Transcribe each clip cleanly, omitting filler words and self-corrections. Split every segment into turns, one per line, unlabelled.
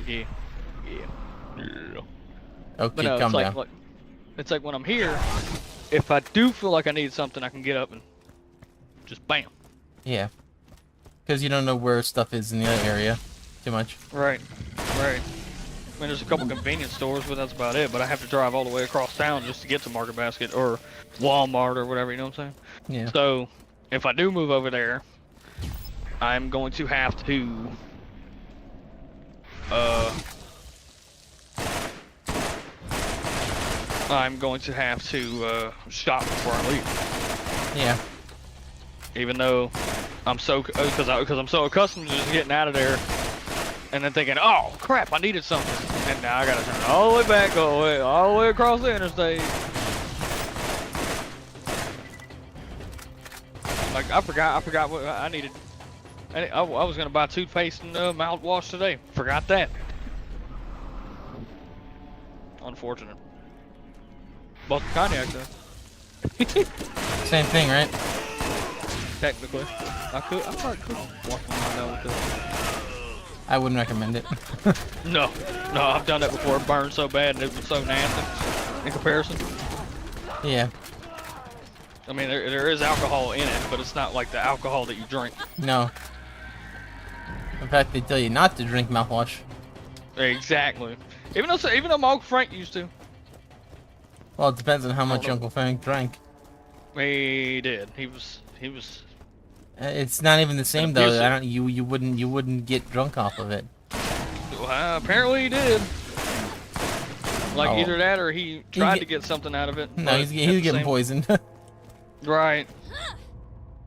Yeah. Yeah.
Okay,
But no,
calm down.
it's like when I'm here, if I do feel like I need something, I can get up and just bam.
Yeah. Because you don't know where stuff is in the other area too much.
Right. Right. I mean, there's a couple convenience stores, but that's about it. But I have to drive all the way across town just to get to Market Basket or Walmart or whatever, you know what I'm saying?
Yeah.
So, if I do move over there, I'm going to have to, shop before I leave.
Yeah.
Even though I'm because I'm so accustomed to just getting out of there and then thinking, oh crap, I needed something, and now I gotta turn all the way back, all the way across the interstate. Like I forgot what I needed. I was gonna buy toothpaste and mouthwash today. Forgot that. Unfortunate. Bought the cognac though.
Same thing, right?
Technically, I probably could wash my mind out with this.
I wouldn't recommend it.
No, I've done that before. It burned so bad and it was so nasty in comparison.
Yeah.
I mean, there is alcohol in it, but it's not like the alcohol that you drink.
No. In fact, they tell you not to drink mouthwash.
Exactly. Even though my Uncle Frank used to.
Well, it depends on how much Uncle Frank drank.
He did. He was.
It's not even the same though. You wouldn't get drunk off of it.
Well, apparently he did. Like either that or he tried to get something out of it.
No, he's getting poisoned.
Right.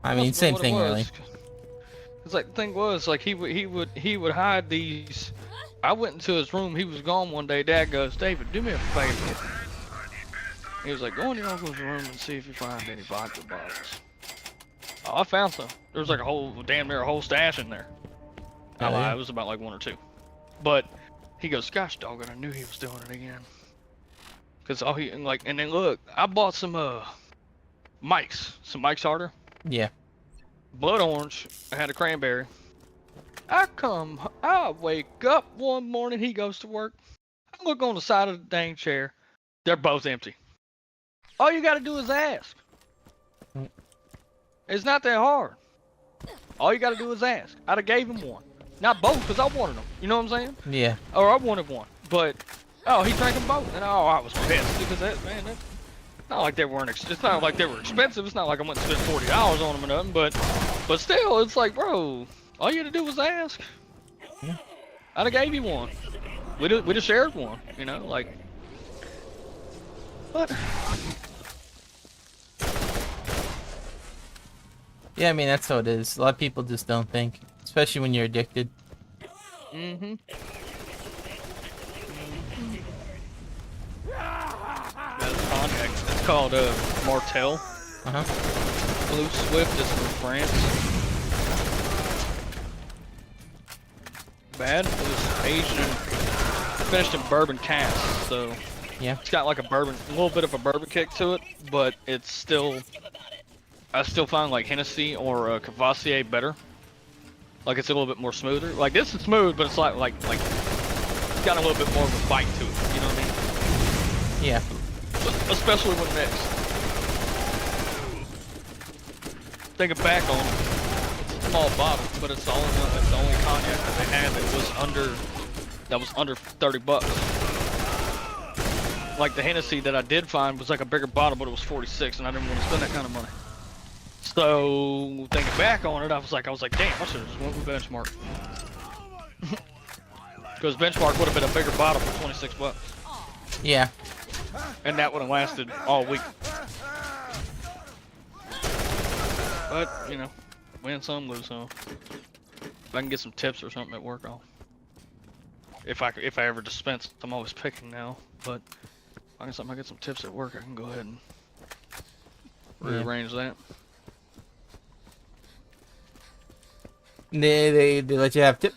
I mean, same thing really.
Cause like the thing was like he would hide these. I went into his room. He was gone one day. Dad goes, David, do me a favor. He was like, go in your uncle's room and see if you find any vodka bottles. Oh, I found some. There was like damn near a whole stash in there. I lied, it was about like one or two. But he goes, gosh doggone, I knew he was doing it again. Cause and then look, I bought some Mike's Harder.
Yeah.
Blood orange. I had a cranberry. I wake up one morning, he goes to work. I look on the side of the dang chair. They're both empty. All you gotta do is ask. It's not that hard. All you gotta do is ask. I'd have gave him one. Not both, because I wanted them. You know what I'm saying?
Yeah.
Or I wanted one. But, he drank them both. And I was pissed. Because that's not like they weren't, it's not like they were expensive. It's not like I went and spent $40 on them or nothing. But still, it's like, bro, all you had to do was ask.
Yeah.
I'd have gave you one. We'd have shared one, you know, like. But.
Yeah, I mean, that's how it is. A lot of people just don't think. Especially when you're addicted.
Mm-hmm. That's cognac. It's called Martel. Blue Swift is from France. Bad. It was aged and finished in bourbon cask, so
yeah,
it's got like a little bit of a bourbon kick to it, but it's still. I still find like Hennessy or Cavassier better. Like it's a little bit more smoother. Like this is smooth, but it's like it's got a little bit more of a bite to it. You know what I mean?
Yeah.
Especially when mixed. Thinking back on it, it's a small bottle, but it's the only cognac that they had that was under $30. Like the Hennessy that I did find was like a bigger bottle, but it was 46, and I didn't want to spend that kind of money. So thinking back on it, I was like, damn, I should have just went with Benchmark. Because Benchmark would have been a bigger bottle for $26.
Yeah.
And that would have lasted all week. But, you know, win some, lose some. If I can get some tips or something at work, if I ever dispense, I'm always picking now. But if I get some tips at work, I can go ahead and rearrange that.
They let you have tip.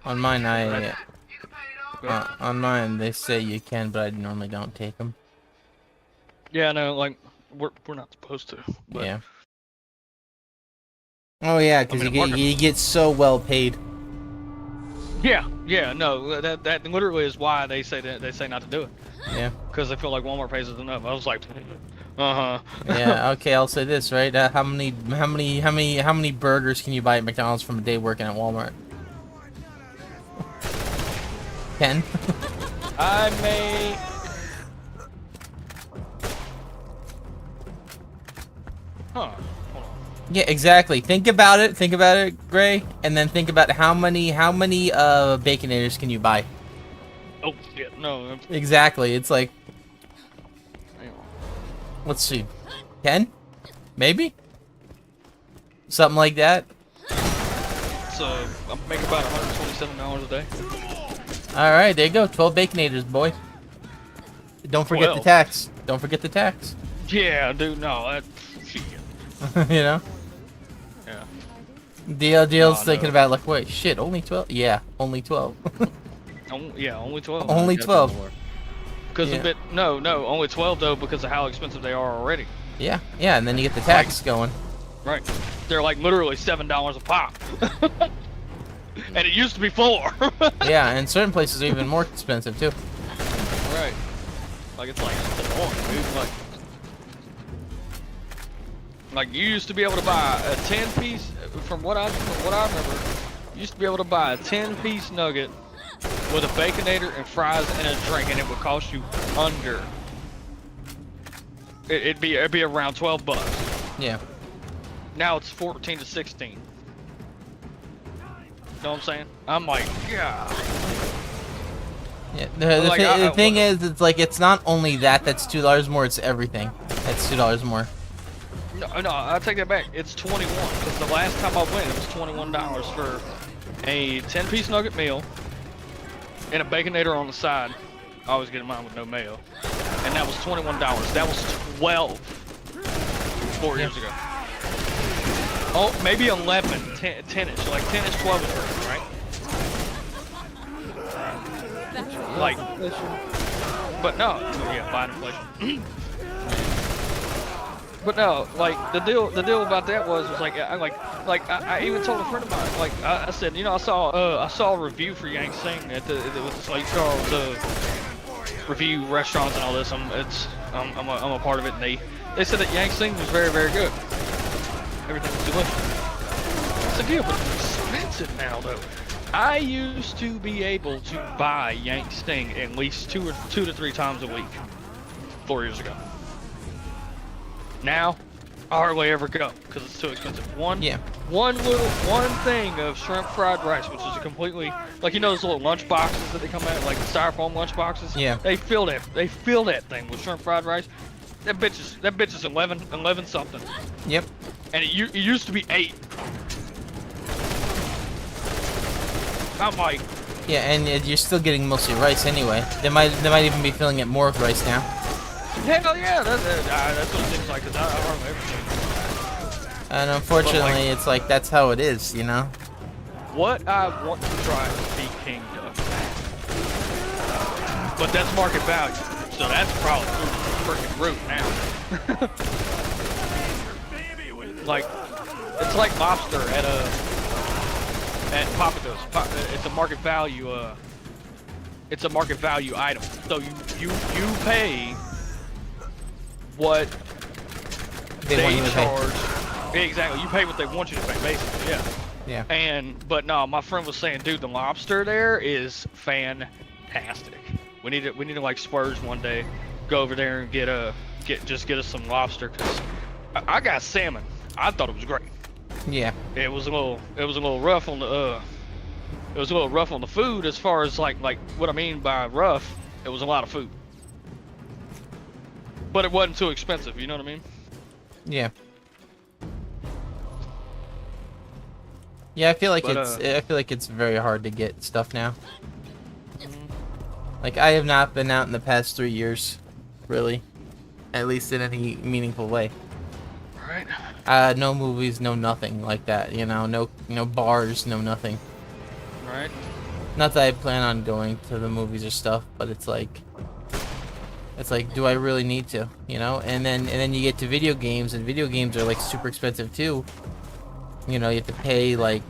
On mine, on mine they say you can, but I normally don't take them. Yeah,
no, like we're not supposed to. But
yeah. Oh yeah, because
I mean,
you get so well paid.
Yeah, no, that literally is why they say not to do it.
Yeah.
Because they feel like Walmart pays us enough. I was like, uh-huh.
Yeah. Okay, I'll say this, right? How many burgers can you buy at McDonald's from a day working at Walmart? 10.
I may. Huh. Hold on.
Yeah, exactly. Think about it, Gray, and then think about how many Baconators can you buy?
Oh shit, no.
Exactly. It's like,
Hang on.
let's see, 10, maybe, something like that.
So I'm making about $127 a day.
All right, there you go. 12 Baconators, boy. Don't forget the
12.
tax. Don't forget the tax.
Yeah, dude. No, that shit.
You know.
Yeah.
DL's
No,
thinking
no.
about like, wait, shit, only 12? Yeah, only 12.
Yeah, only 12.
Only 12.
Because
Yeah.
of it. No, only 12 though because of how expensive they are already.
Yeah, and then you get the tax going.
Right. They're like literally $7 a pop. And it used to be 4.
Yeah, and certain places are even more expensive too.
Right. Like it's annoying, dude. Like you used to be able to buy a 10-piece. From what I remember, you used to be able to buy a 10-piece nugget with a Baconator and fries and a drink, and it would cost you under. It'd be around $12.
Yeah.
Now it's 14 to 16. You know what I'm saying? I'm like, yeah.
Yeah. The
Like,
thing is, it's like it's not only that's $2 more. It's everything. That's $2 more.
No, I take that back. It's 21 because the last time I went, it was $21 for a 10-piece nugget meal and a Baconator on the side. I was getting mine with no mayo, and that was $21. That was 12 4 years ago. Oh, maybe 11, 10-ish, like 10-ish, 12-ish, right? Like, but no, yeah, buying inflation. But no, like the deal about that was like I even told a friend of mine, like I said, you know, I saw a review for Yang Sing at it was like Charles review restaurants and all this. I'm a part of it, and they said that Yang Sing was very, very good. Everything was delicious. It's a deal, but it's expensive now though. I used to be able to buy Yang Sting at least two to three times a week 4 years ago. Now, I hardly ever go because it's too expensive. One thing of shrimp fried rice, which is a completely, like, you know those little lunch boxes that they come out, like the styrofoam lunch boxes.
Yeah.
They fill that thing with shrimp fried rice. That bitch is 11 something.
Yep.
And it used to be 8. I'm like.
Yeah, and you're still getting mostly rice anyway. They might even be filling it more with rice now.
Hell yeah, that's what it seems like, because I hardly ever change.
And unfortunately, it's like that's how it is, you know.
What I want to try is be King Duck, but that's market value, so that's probably through the freaking roof now. Like, it's like lobster at Papa Do's. It's a market value. It's a market value item, so you pay what they charge. Exactly, you pay what they want you to pay, basically. Yeah.
Yeah.
But no, my friend was saying, dude, the lobster there is fantastic. We need to like splurge one day, go over there and get us some lobster, cause I got salmon. I thought it was great.
Yeah.
It was a little rough on the food as far as like what I mean by rough. It was a lot of food. But it wasn't too expensive, you know what I mean?
Yeah. Yeah, I feel like it's very hard to get stuff now. Like, I have not been out in the past 3 years, really, at least in any meaningful way.
Right.
No movies, no nothing like that. You know, no bars, no nothing.
Right.
Not that I plan on going to the movies or stuff, but it's like, do I really need to? You know? And then you get to video games, and video games are like super expensive too. You know, you have to pay like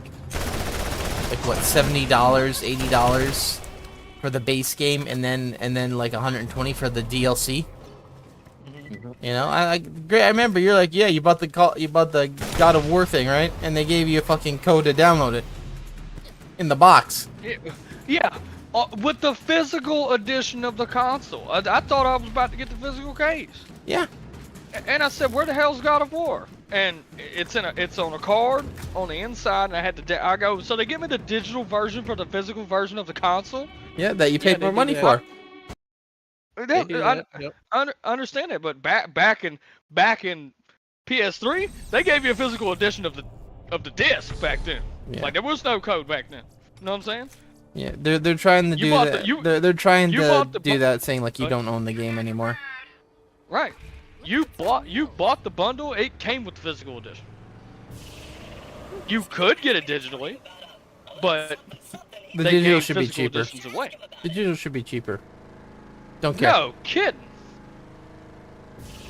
what, $70, $80 for the base game, and then like 120 for the DLC. You know, great. I remember you're like, yeah, you bought the God of War thing, right? And they gave you a fucking code to download it in the box.
Yeah, with the physical edition of the console. I thought I was about to get the physical case.
Yeah.
And I said, where the hell's God of War? And it's on a card on the inside, and I had to so they give me the digital version for the physical version of the console.
Yeah, that you paid more money for.
I understand that, but back in PS3, they gave you a physical edition of the disc back then.
Yeah.
Like there was no code back then. You know what I'm saying?
Yeah, they're trying to do that. They're trying to do that, saying like you don't own the game anymore.
Right. You bought the bundle. It came with the physical edition. You could get it digitally, but
the
they
digital
gave
should be
physical
cheaper.
editions away.
The digital should be cheaper. Don't care.
No kidding.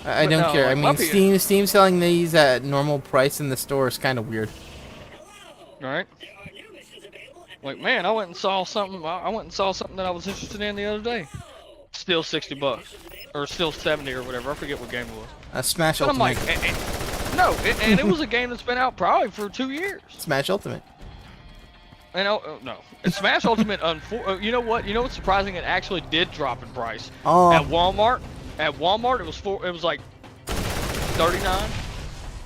I don't care. I mean, Steam selling these at normal price in the store is kind of weird.
Right. Like, man, I went and saw something. I went and saw something that I was interested in the other day. Still $60, or still 70 or whatever. I forget what game it was.
Smash
but
Ultimate.
I'm like, no, and it was a game that's been out probably for 2 years.
Smash Ultimate.
And no, and Smash Ultimate. You know what? You know what's surprising? It actually did drop in price.
Oh.
At Walmart, it was like $39.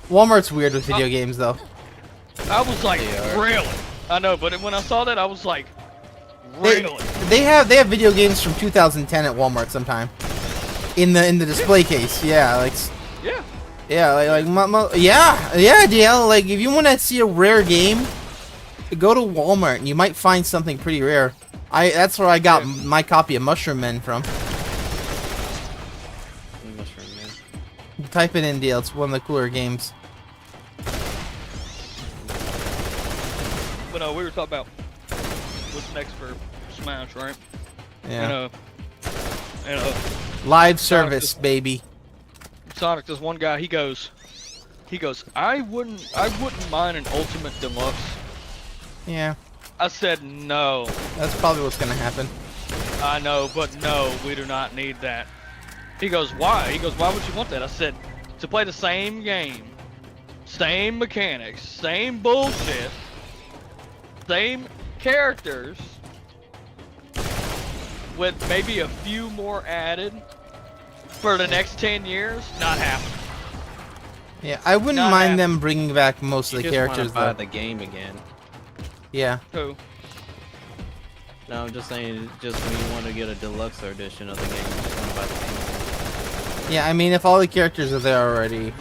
Walmart's weird with video games, though.
I was like, really? I know, but when I saw that, I was like, really?
They have video games from 2010 at Walmart sometime. In the display case, yeah, like.
Yeah.
Yeah, yeah, DL. Like, if you want to see a rare game, go to Walmart and you might find something pretty rare. That's where I got my copy of Mushroom Men from.
Mushroom Men.
Type it in, DL. It's one of the cooler games.
But no, we were talking about what's next for Smash, right?
Yeah.
And
live service, baby.
Sonic, this one guy, he goes, I wouldn't mind an Ultimate Deluxe.
Yeah.
I said no.
That's probably what's gonna happen.
I know, but no, we do not need that. He goes, why? He goes, why would you want that? I said, to play the same game, same mechanics, same bullshit, same characters, with maybe a few more added for the next 10 years, not happening.
Yeah, I wouldn't mind them bringing back most of the characters,
buy
though.
the game again.
Yeah.
Who?
No, I'm just saying, just when you want to get a deluxe edition of the game, you just want to buy the game again.
Yeah, I mean, if all the characters are there already,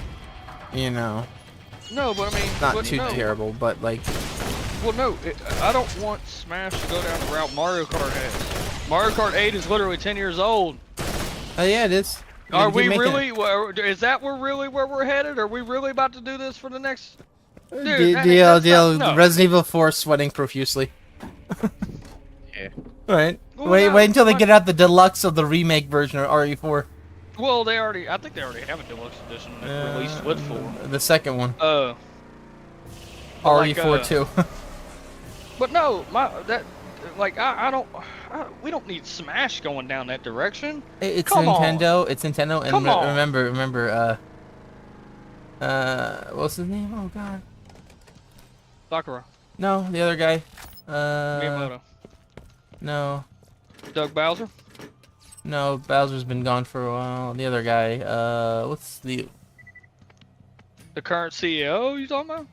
you know.
No, but I mean,
not too terrible, but like.
Well, no, I don't want Smash to go down the route Mario Kart has. Mario Kart 8 is literally 10 years old.
Oh yeah, it is.
Are we really? Is that where we're headed? Are we really about to do this for the next? Dude,
DL, Resident Evil 4 sweating profusely.
Yeah.
Right. Well, wait until they get out the deluxe of the remake version of RE4.
Well, I think they already have a deluxe edition that released with 4.
The second one.
RE4
too.
But no, we don't need Smash going down that direction.
It's
Come
Nintendo.
on.
It's Nintendo. And remember, what's his name? Oh God.
Sakura.
No, the other guy.
Miyamoto.
No.
Doug Bowser.
No, Bowser's been gone for a while. The other guy. What's the
current CEO? You talking about?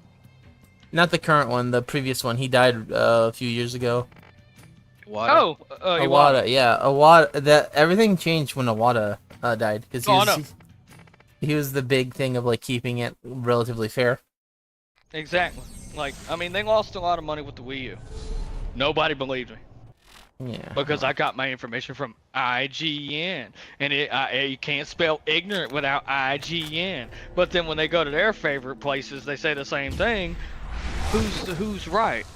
Not the current one. The previous one. He died a few years ago.
Iwata?
Oh,
Iwata. Yeah, Iwata. Everything changed when Iwata died because he was the big thing of like keeping it relatively fair.
Exactly. Like, I mean, they lost a lot of money with the Wii U. Nobody believed me.
Yeah.
Because I got my information from IGN, and you can't spell ignorant without IGN. But then when they go to their favorite places, they say the same thing. Who's right?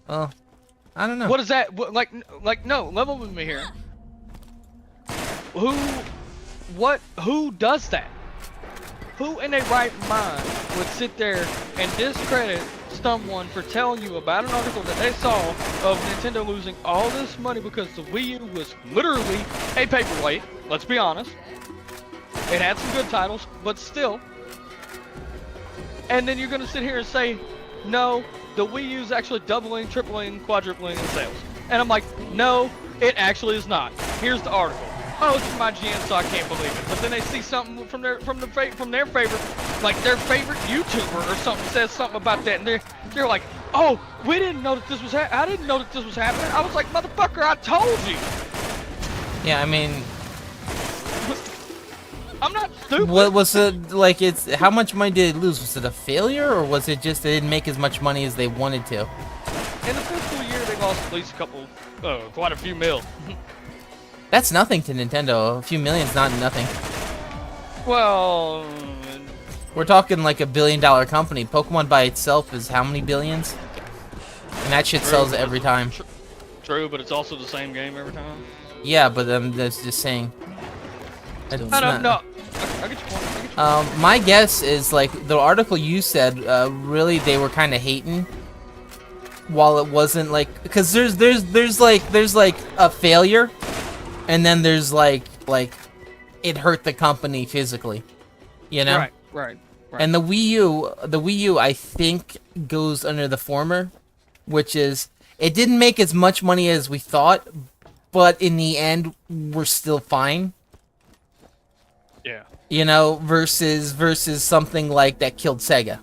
Oh, I don't know.
What is that? No, level with me here. Who does that? Who in their right mind would sit there and discredit someone for telling you about an article that they saw of Nintendo losing all this money because the Wii U was literally a paperweight, let's be honest. It had some good titles, but still. And then you're gonna sit here and say, no, the Wii U's actually doubling, tripling, quadrupling in sales. And I'm like, no, it actually is not. Here's the article. Oh, it's from IGN, so I can't believe it. But then they see something from their favorite, like their favorite YouTuber or something says something about that, and they're like, oh, we didn't know that this was I didn't know that this was happening. I was like, motherfucker, I told you.
Yeah, I mean,
I'm not stupid.
what was it like? How much money did it lose? Was it a failure, or was it just they didn't make as much money as they wanted to?
In the fiscal year, they lost at least quite a few mil.
That's nothing to Nintendo. A few million's not nothing.
Well,
We're talking like $1 billion company. Pokemon by itself is how many billions? And that shit sells every time.
True, but it's also the same game every time.
Yeah, but that's just saying.
I don't know. I get your point.
My guess is like the article you said. Really, they were kind of hating. While it wasn't like, because there's like a failure, and then there's like it hurt the company physically, you know.
Right.
And the Wii U, I think goes under the former, which is it didn't make as much money as we thought, but in the end, we're still fine.
Yeah.
You know, versus something like that killed Sega.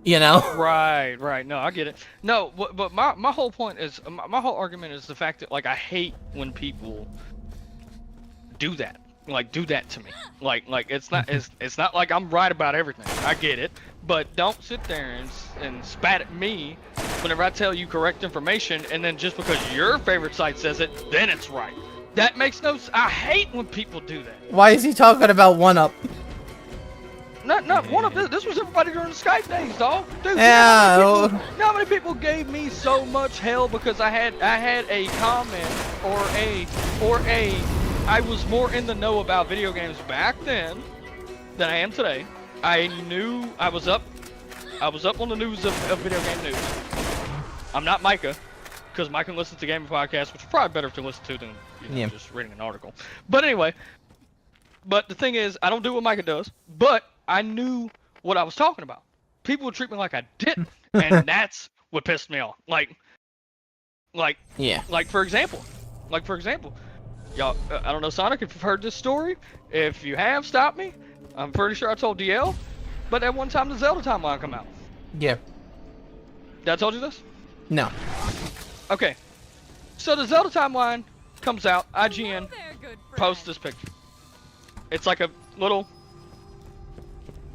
You know?
Right. No, I get it. No, but my whole point is, my whole argument is the fact that, like, I hate when people do that. Like, do that to me. Like it's not like I'm right about everything. I get it. But don't sit there and spat at me whenever I tell you correct information, and then just because your favorite site says it, then it's right. That makes no sense. I hate when people do that.
Why is he talking about 1UP?
Not one of this. This was everybody during the Skype days, dog. Dude,
Yeah.
you know how many people gave me so much hell because I had a comment or I was more in the know about video games back then than I am today. I knew I was up on the news of video game news. I'm not Micah, because Micah listens to gaming podcasts, which is probably better to listen to than just reading an article. But anyway, but the thing is, I don't do what Micah does, but I knew what I was talking about. People would treat me like I didn't, and that's what pissed me off. Like for example, y'all, I don't know, Sonic, if you've heard this story. If you have, stop me. I'm pretty sure I told DL, but at one time the Zelda timeline come out.
Yeah.
Did I told you this?
No.
Okay. So the Zelda timeline comes out. IGN posts this picture. It's like a little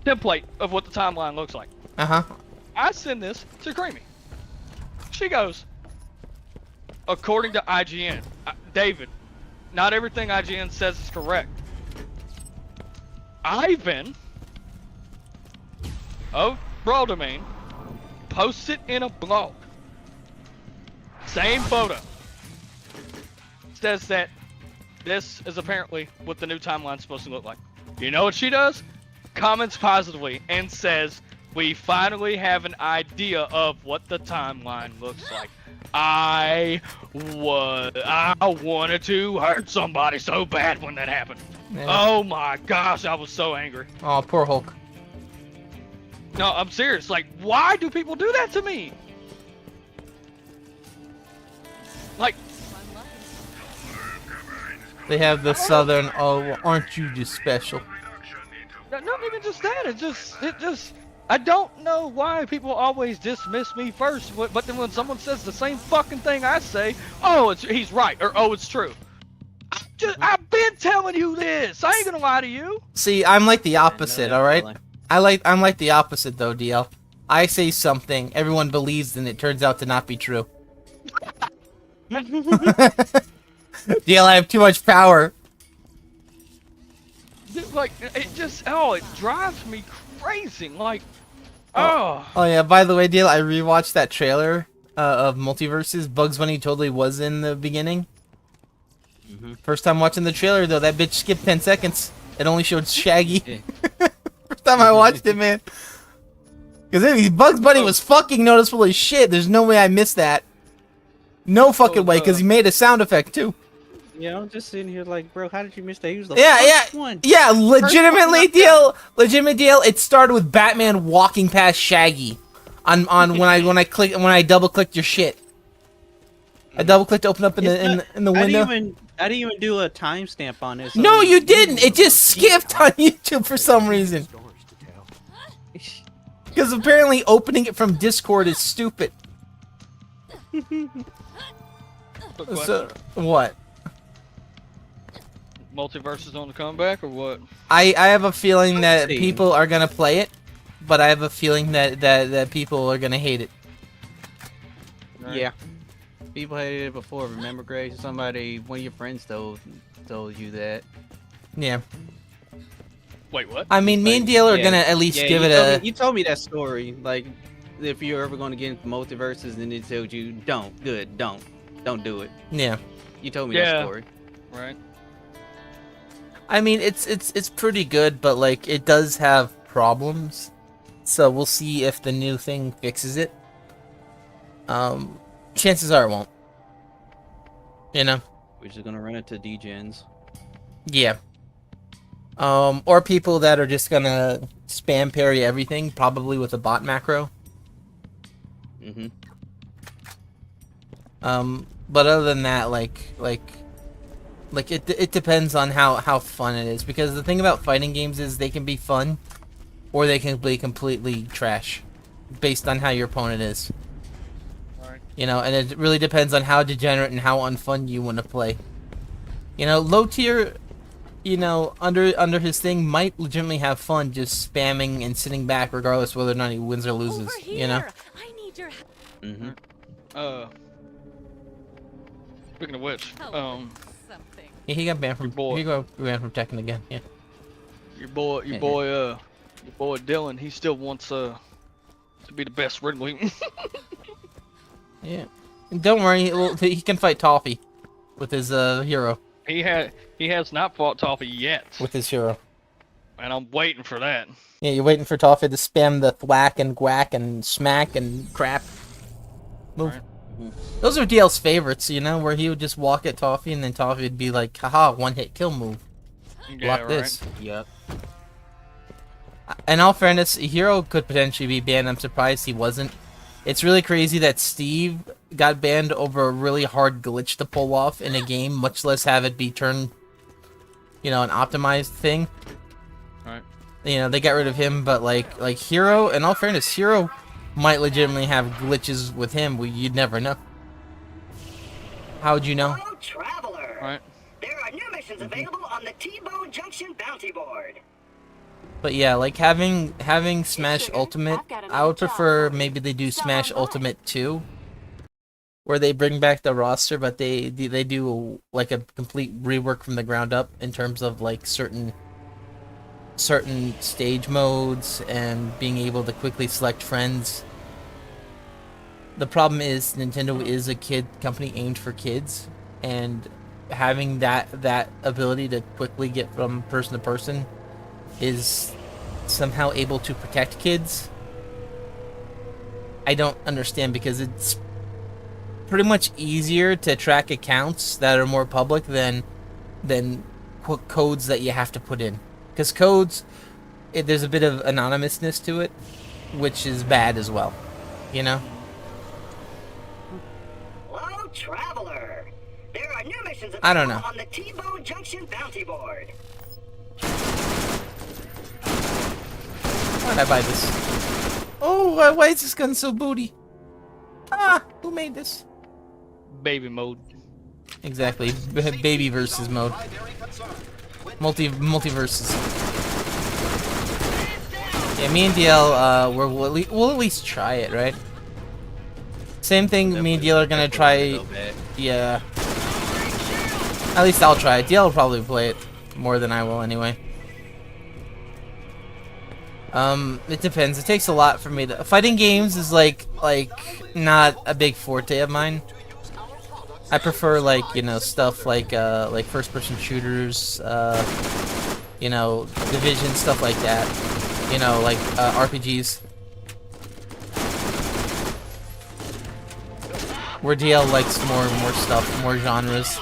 template of what the timeline looks like. I send this to Creamy. She goes, according to IGN, David, not everything IGN says is correct. Ivan of Brawl Domain posts it in a blog. Same photo. Says that this is apparently what the new timeline's supposed to look like. You know what she does? Comments positively and says, we finally have an idea of what the timeline looks like. I wanted to hurt somebody so bad when that happened. Yeah. Oh my gosh, I was so angry.
Oh, poor Hulk.
No, I'm serious. Like, why do people do that to me? Like,
they have the southern, oh, aren't you just special?
Not even just that. It just, I don't know why people always dismiss me first, but then when someone says the same fucking thing I say, oh, he's right, or oh, it's true. I've been telling you this. I ain't gonna lie to you.
See, I'm like the opposite, alright? I'm like the opposite though, DL. I say something, everyone believes, and it turns out to not be true. DL, I have too much power.
Like, it just, it drives me crazy. Like, oh
yeah, by the way, DL, I rewatched that trailer of Multiverses. Bugs Bunny totally was in the beginning. First time watching the trailer, though, that bitch skipped 10 seconds. It only showed Shaggy. First time I watched it, man. Because Bugs Bunny was fucking noticeable as shit. There's no way I missed that. No fucking way, because he made a sound effect too.
Yeah, I'm just sitting here like, bro, how did you miss that? He was the
first
one.
Yeah, legitimate deal. It started with Batman walking past Shaggy, on when I double clicked your shit. I double clicked to open up in the window.
I didn't even do a timestamp on it. So
No, you didn't. It just skipped on YouTube for some reason. Because apparently opening it from Discord is stupid. So, what?
Multiverse is on the comeback or what?
I have a feeling that people are gonna play it, but I have a feeling that people are gonna hate it.
Right. Yeah. People hated it before, remember, Grace? One of your friends told you that.
Yeah. Wait, what?
I mean, me and Deal are gonna at least give it a...
You told me that story, like, if you're ever gonna get into multiverses, and it told you, don't do it.
Yeah.
You told me that story.
Right.
I mean, it's pretty good, but, like, it does have problems. So we'll see if the new thing fixes it. Chances are it won't. You know?
We're just gonna run it to degens.
Yeah. Or people that are just gonna spam parry everything, probably with a bot macro.
Mm-hmm.
But other than that, like it depends on how fun it is, because the thing about fighting games is they can be fun, or they can be completely trash, based on how your opponent is.
Right.
You know, and it really depends on how degenerate and how unfun you want to play. You know, low tier, you know, under his thing might legitimately have fun just spamming and sitting back regardless whether or not he wins or loses. You know.
I need your help.
Mm-hmm. Speaking of which,
something.
Yeah, he got banned from Tekken again. Yeah.
Your boy Dylan, he still wants to be the best Red Wing.
Yeah. And don't worry, he can fight Toffee with his hero.
He has not fought Toffee yet.
With his hero.
And I'm waiting for that.
Yeah, you're waiting for Toffee to spam the thwack and guack and smack and crap. Move. Right. Those are DL's favorites, you know, where he would just walk at Toffee and then Toffee would be like, haha, one-hit kill move.
Yeah,
Block this.
Yep.
In all fairness, Hero could potentially be banned. I'm surprised he wasn't. It's really crazy that Steve got banned over a really hard glitch to pull off in a game, much less have it be turned, you know, an optimized thing.
Right.
You know, they got rid of him, but like Hero, in all fairness, Hero might legitimately have glitches with him. You'd never know. How would you know?
Hello, traveler.
Right.
There are new missions available on the T-Bone Junction bounty board.
But yeah, like having Smash Ultimate, I would prefer maybe they do Smash Ultimate 2, where they bring back the roster, but they do like a complete rework from the ground up in terms of like certain stage modes and being able to quickly select friends. The problem is Nintendo is a kid company aimed for kids, and having that ability to quickly get from person to person is somehow able to protect kids. I don't understand, because it's pretty much easier to track accounts that are more public than codes that you have to put in. Because codes, there's a bit of anonymousness to it, which is bad as well, you know?
Hello, traveler. There are new missions
I don't know.
on the T-Bone Junction bounty board.
Why'd I buy this? Oh, why is this gun so booty? Ah, who made this?
Baby mode.
Exactly, baby versus mode. Multiverses. Yeah, me and DL, we'll at least try it, right? Same thing, me and DL are gonna try. Yeah. At least I'll try it. DL will probably play it more than I will anyway. It depends. It takes a lot for me to... Fighting games is like not a big forte of mine. I prefer like, you know, stuff like first-person shooters, you know, Division, stuff like that. You know, like RPGs. Where DL likes more stuff, more genres.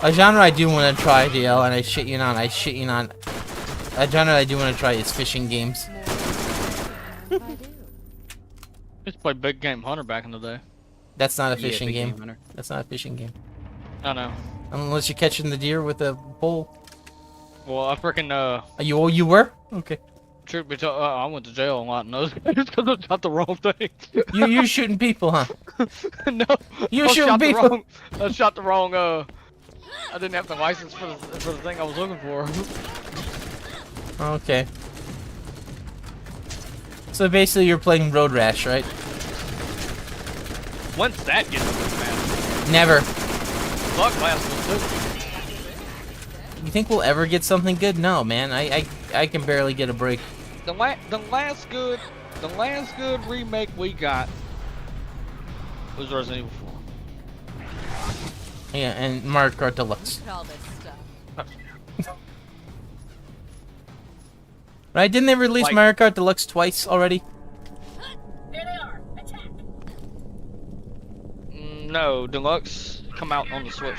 A genre I do want to try, DL, and I shit you not, a genre I do want to try is fishing games.
Just play Big Game Hunter back in the day.
That's not a
Yeah,
fishing
Big
game.
Game Hunter.
That's not a fishing game.
I know.
Unless you're catching the deer with a pole.
Well, I freaking
You were? Okay.
truth be told, I went to jail a lot in those games because I shot the wrong thing.
You're shooting people, huh?
No,
You're
I
shooting
shot the
people.
wrong. I shot the wrong. I didn't have the license for the thing I was looking for.
Okay. So basically, you're playing Road Rash, right?
When's that getting good, man?
Never.
Fuck last one too.
You think we'll ever get something good? No, man. I can barely get a break.
The last good remake we got was Resident Evil 4.
Yeah, and Mario Kart Deluxe.
All this stuff.
Right? Didn't they release
Like-
Mario Kart Deluxe twice already?
There they are. Attack.
No, Deluxe come out on the Switch.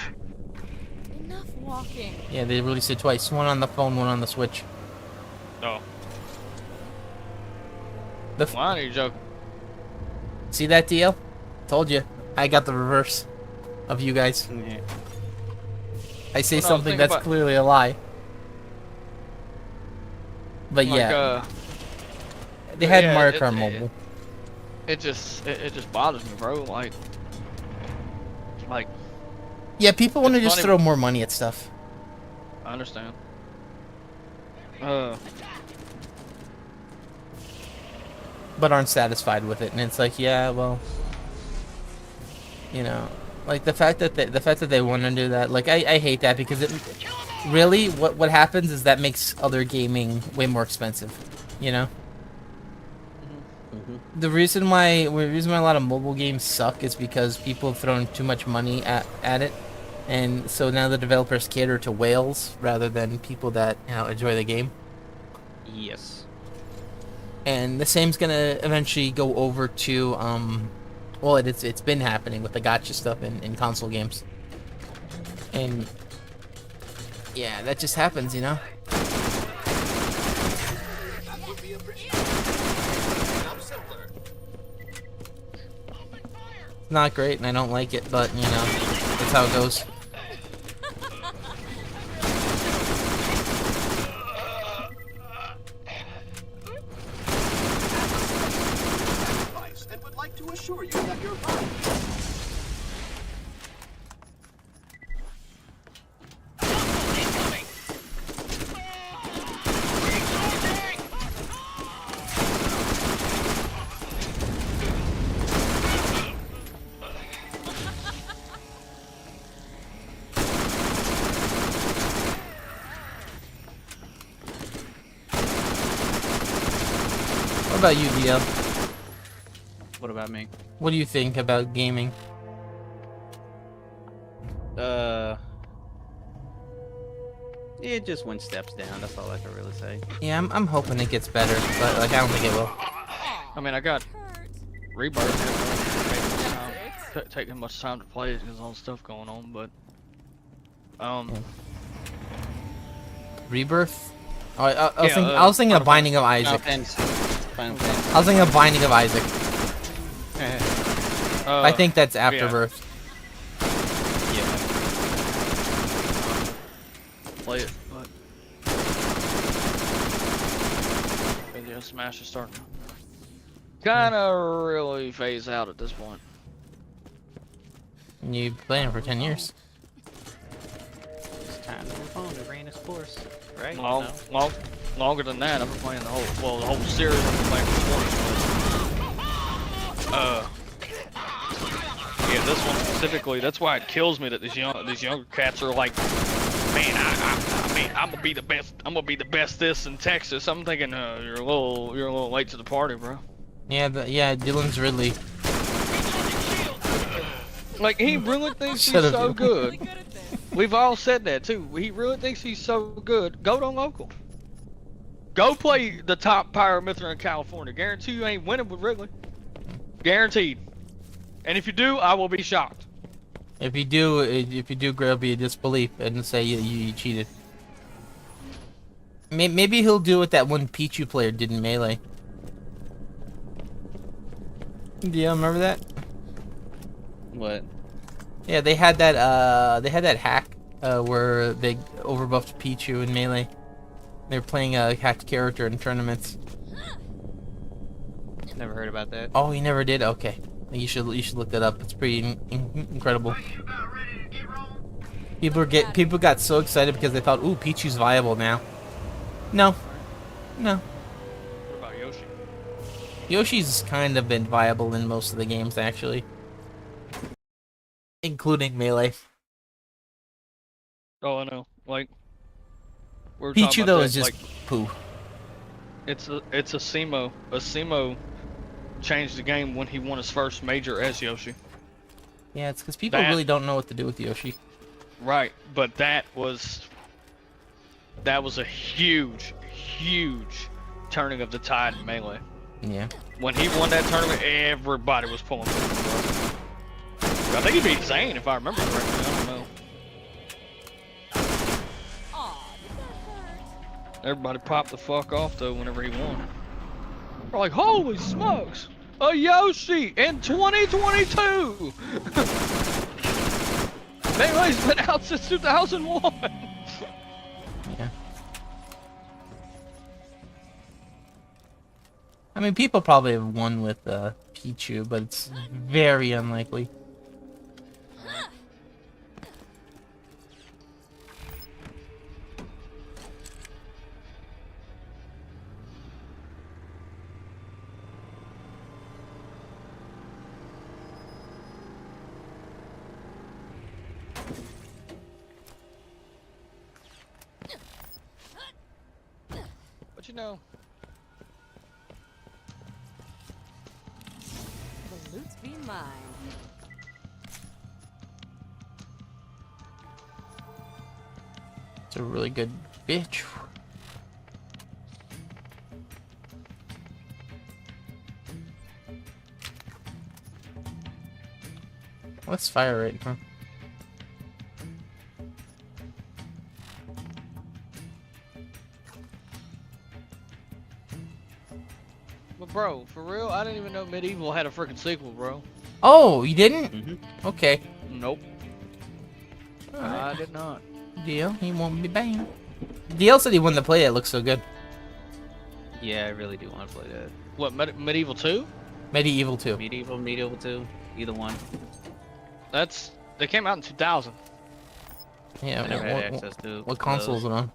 Enough walking.
Yeah, they released it twice. One on the phone, one on the Switch.
Oh,
The
why are you joking?
See that deal? Told you. I got the reverse of you guys.
Yeah.
I say
Well, no,
something
think
that's
about-
clearly a lie. But
Like,
yeah, they had
yeah,
Mario
it-
Kart
it-
Mobile.
it just bothers me, bro. Like,
Yeah, people want to
it's
just
funny-
throw more money at stuff.
I understand.
But aren't satisfied with it, and it's like, yeah, well, you know, like the fact that they want to do that, like I hate that because it really what happens is that makes other gaming way more expensive, you know. The reason why a lot of mobile games suck is because people have thrown too much money at it, and so now the developers cater to whales rather than people that enjoy the game.
Yes.
And the same's gonna eventually go over to well, it's been happening with the gacha stuff in console games, and yeah, that just happens, you know. Not great, and I don't like it, but you know, that's how it goes.
And would like to assure you that you're fine.
What about you, DL?
What about me?
What do you think about gaming?
It just went steps down. That's all I can really say.
Yeah, I'm hoping it gets better, but like I don't think it will.
I mean, I got
Hurt.
Rebirth. Taking much time to play it because all the stuff going on, but
Rebirth? Oh, I was thinking of
Final
Binding of Isaac.
Final Fantasy.
I was thinking of Binding of Isaac. I think that's
yeah.
Afterbirth.
Yeah.
play it, but yeah, Smash is starting to kind of really phase out at this point.
You playing for 10 years.
It's time to move on to ran its course, right?
Longer than that. I've been playing the whole series. I've been playing for 20 years. Yeah, this one specifically. That's why it kills me that these younger cats are like, man, I mean, I'm gonna be the best. I'm gonna be the best this in Texas. I'm thinking, you're a little late to the party, bro.
Yeah, Dylan's really.
Like, he really thinks he's
Shut up,
so
Dylan.
good.
Really good at this.
We've all said that too. He really thinks he's so good. Go to local. Go play the top Pyramithra in California. Guarantee you ain't winning with Wrigley. Guaranteed. And if you do, I will be shocked.
If you do, Grail be a disbelief and say you cheated. Maybe he'll do what that one Pichu player did in Melee. Do you remember that?
What?
Yeah, they had that hack where they overbuffed Pichu in Melee. They were playing a hacked character in tournaments.
Never heard about that.
Oh, you never did? Okay. You should look that up. It's pretty incredible. People got so excited because they thought, ooh, Pichu's viable now. No. No.
What about Yoshi?
Yoshi's kind of been viable in most of the games, actually. Including Melee.
Oh, I know. Like, we're talking
Pichu,
about
though,
that,
is just
like,
poo.
it's a Simo. A Simo changed the game when he won his first major as Yoshi.
Yeah, it's because people really don't know what to do with Yoshi.
Right, but that was a huge turning of the tide in Melee.
Yeah.
When he won that tournament, everybody was pulling for him. I think he beat Zane, if I remember correctly. I don't know.
Aw, did that hurt?
Everybody popped the fuck off though whenever he won. We're like, holy smokes, a Yoshi in 2022. Melee's been out since 2001.
Yeah. I mean, people probably have won with Pichu, but it's very unlikely.
But you know,
The loot's be mine.
It's a really good bitch. Let's fire it, huh?
but bro, for real, I didn't even know Medieval had a freaking sequel, bro.
Oh, you didn't?
Mm-hmm.
Okay.
Nope.
Alright.
I did not.
Deal, he won't be banned. DL said he wanted to play it. It looks so good.
Yeah, I really do want to play that.
What, Medieval 2?
Medieval 2.
Medieval 2, either one.
They came out in 2000.
Yeah,
I never had access to.
what console is it on?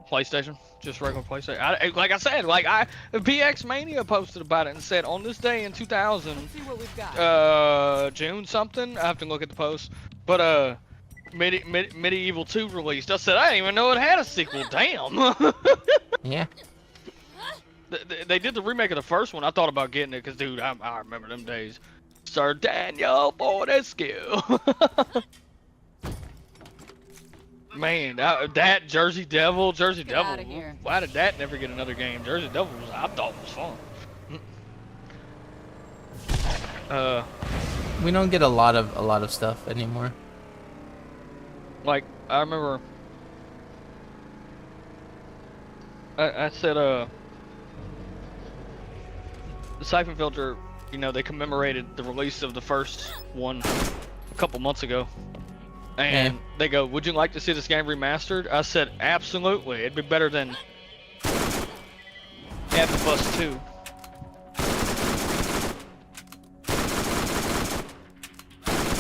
PlayStation, just regular PlayStation. Like I said, PX Mania posted about it and said on this day in 2000,
Let's see what we've got.
June something. I have to look at the post, but Medieval 2 released. I said I didn't even know it had a sequel. Damn.
Yeah.
They did the remake of the first one. I thought about getting it because, dude, I remember them days. Sir Daniel Fortescue. Man, that Jersey Devil.
Get outta here.
Why did that never get another game? Jersey Devil I thought was fun.
We don't get a lot of stuff anymore.
Like I remember, I said the Siphon Filter, you know, they commemorated the release of the first one a couple months ago. And they go, would you like to see this game remastered? I said, absolutely. It'd be better than F of Us 2.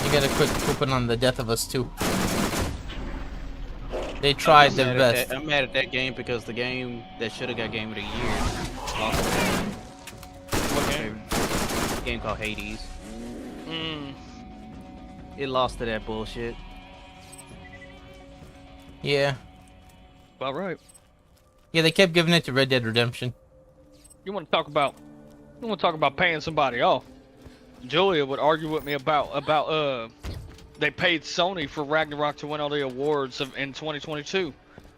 You got a quick coupon on the Death of Us 2. They tried their best.
I'm mad at that game because the game that should have got Game of the Year lost it.
What game?
A game called Hades.
Mm.
It lost to that bullshit.
Yeah.
About right.
Yeah, they kept giving it to Red Dead Redemption.
You want to talk about paying somebody off? Julia would argue with me about they paid Sony for Ragnarok to win all the awards in 2022,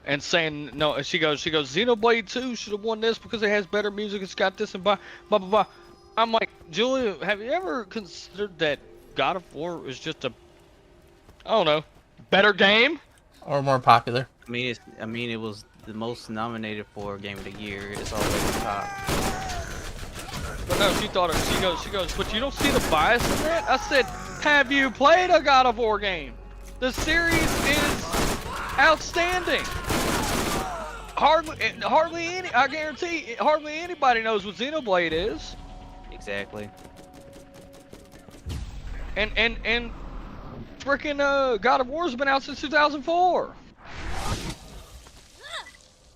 and saying no. She goes Xenoblade 2 should have won this because it has better music. It's got this and blah blah blah. I'm like, Julia, have you ever considered that God of War is just a, I don't know, better game?
Or more popular.
I mean, it was the most nominated for Game of the Year. It's always the top.
But no, she thought it. She goes, but you don't see the bias in that? I said, have you played a God of War game? The series is outstanding. Hardly any. I guarantee, hardly anybody knows what Xenoblade is.
Exactly.
And freaking God of War's been out since 2004.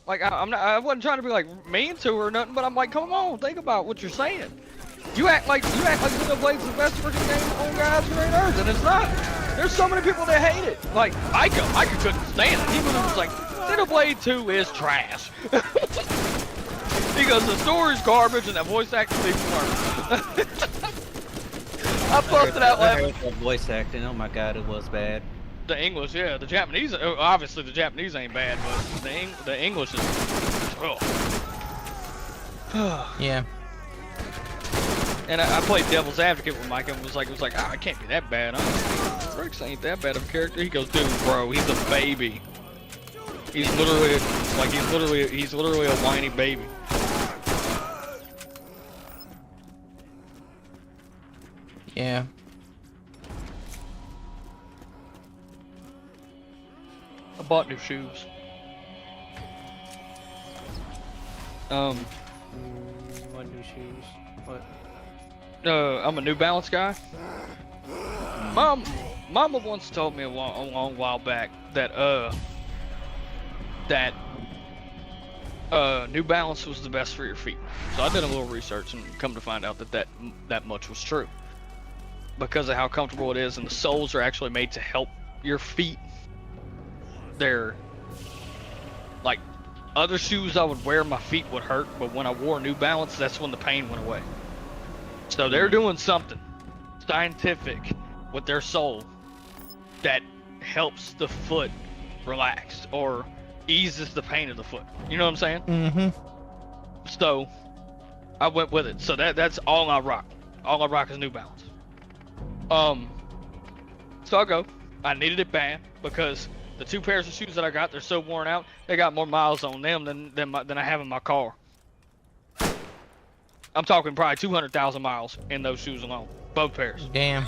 Like I wasn't trying to be like mean to her or nothing, but I'm like, come on, think about what you're saying. You act like Xenoblade's the best freaking game on God's green earth, and it's not. There's so many people that hate it. Like Micah couldn't stand it. He was like, Xenoblade 2 is trash. He goes, the story's garbage and that voice acting is garbage. I busted out laughing.
That voice acting, oh my god, it was bad.
The English, yeah, the Japanese. Obviously, the Japanese ain't bad, but the English is. Oh.
Yeah.
And I played devil's advocate with Mike and was like, oh, it can't be that bad. Rex ain't that bad of a character. He goes, dude, bro, he's a baby. He's literally a whiny baby.
Yeah.
I bought new shoes.
What new shoes? What?
I'm a New Balance guy. Mama once told me a long while back that New Balance was the best for your feet. So I did a little research and come to find out that much was true. Because of how comfortable it is, and the soles are actually made to help your feet. They're like other shoes I would wear, my feet would hurt, but when I wore New Balance, that's when the pain went away. So they're doing something scientific with their sole that helps the foot relax or eases the pain of the foot. You know what I'm saying?
Mm-hmm.
So I went with it. So that's all I rock. All I rock is New Balance. So I go. I needed it bad because the two pairs of shoes that I got, they're so worn out. They got more miles on them than I have in my car. I'm talking probably 200,000 miles in those shoes alone, both pairs.
Damn.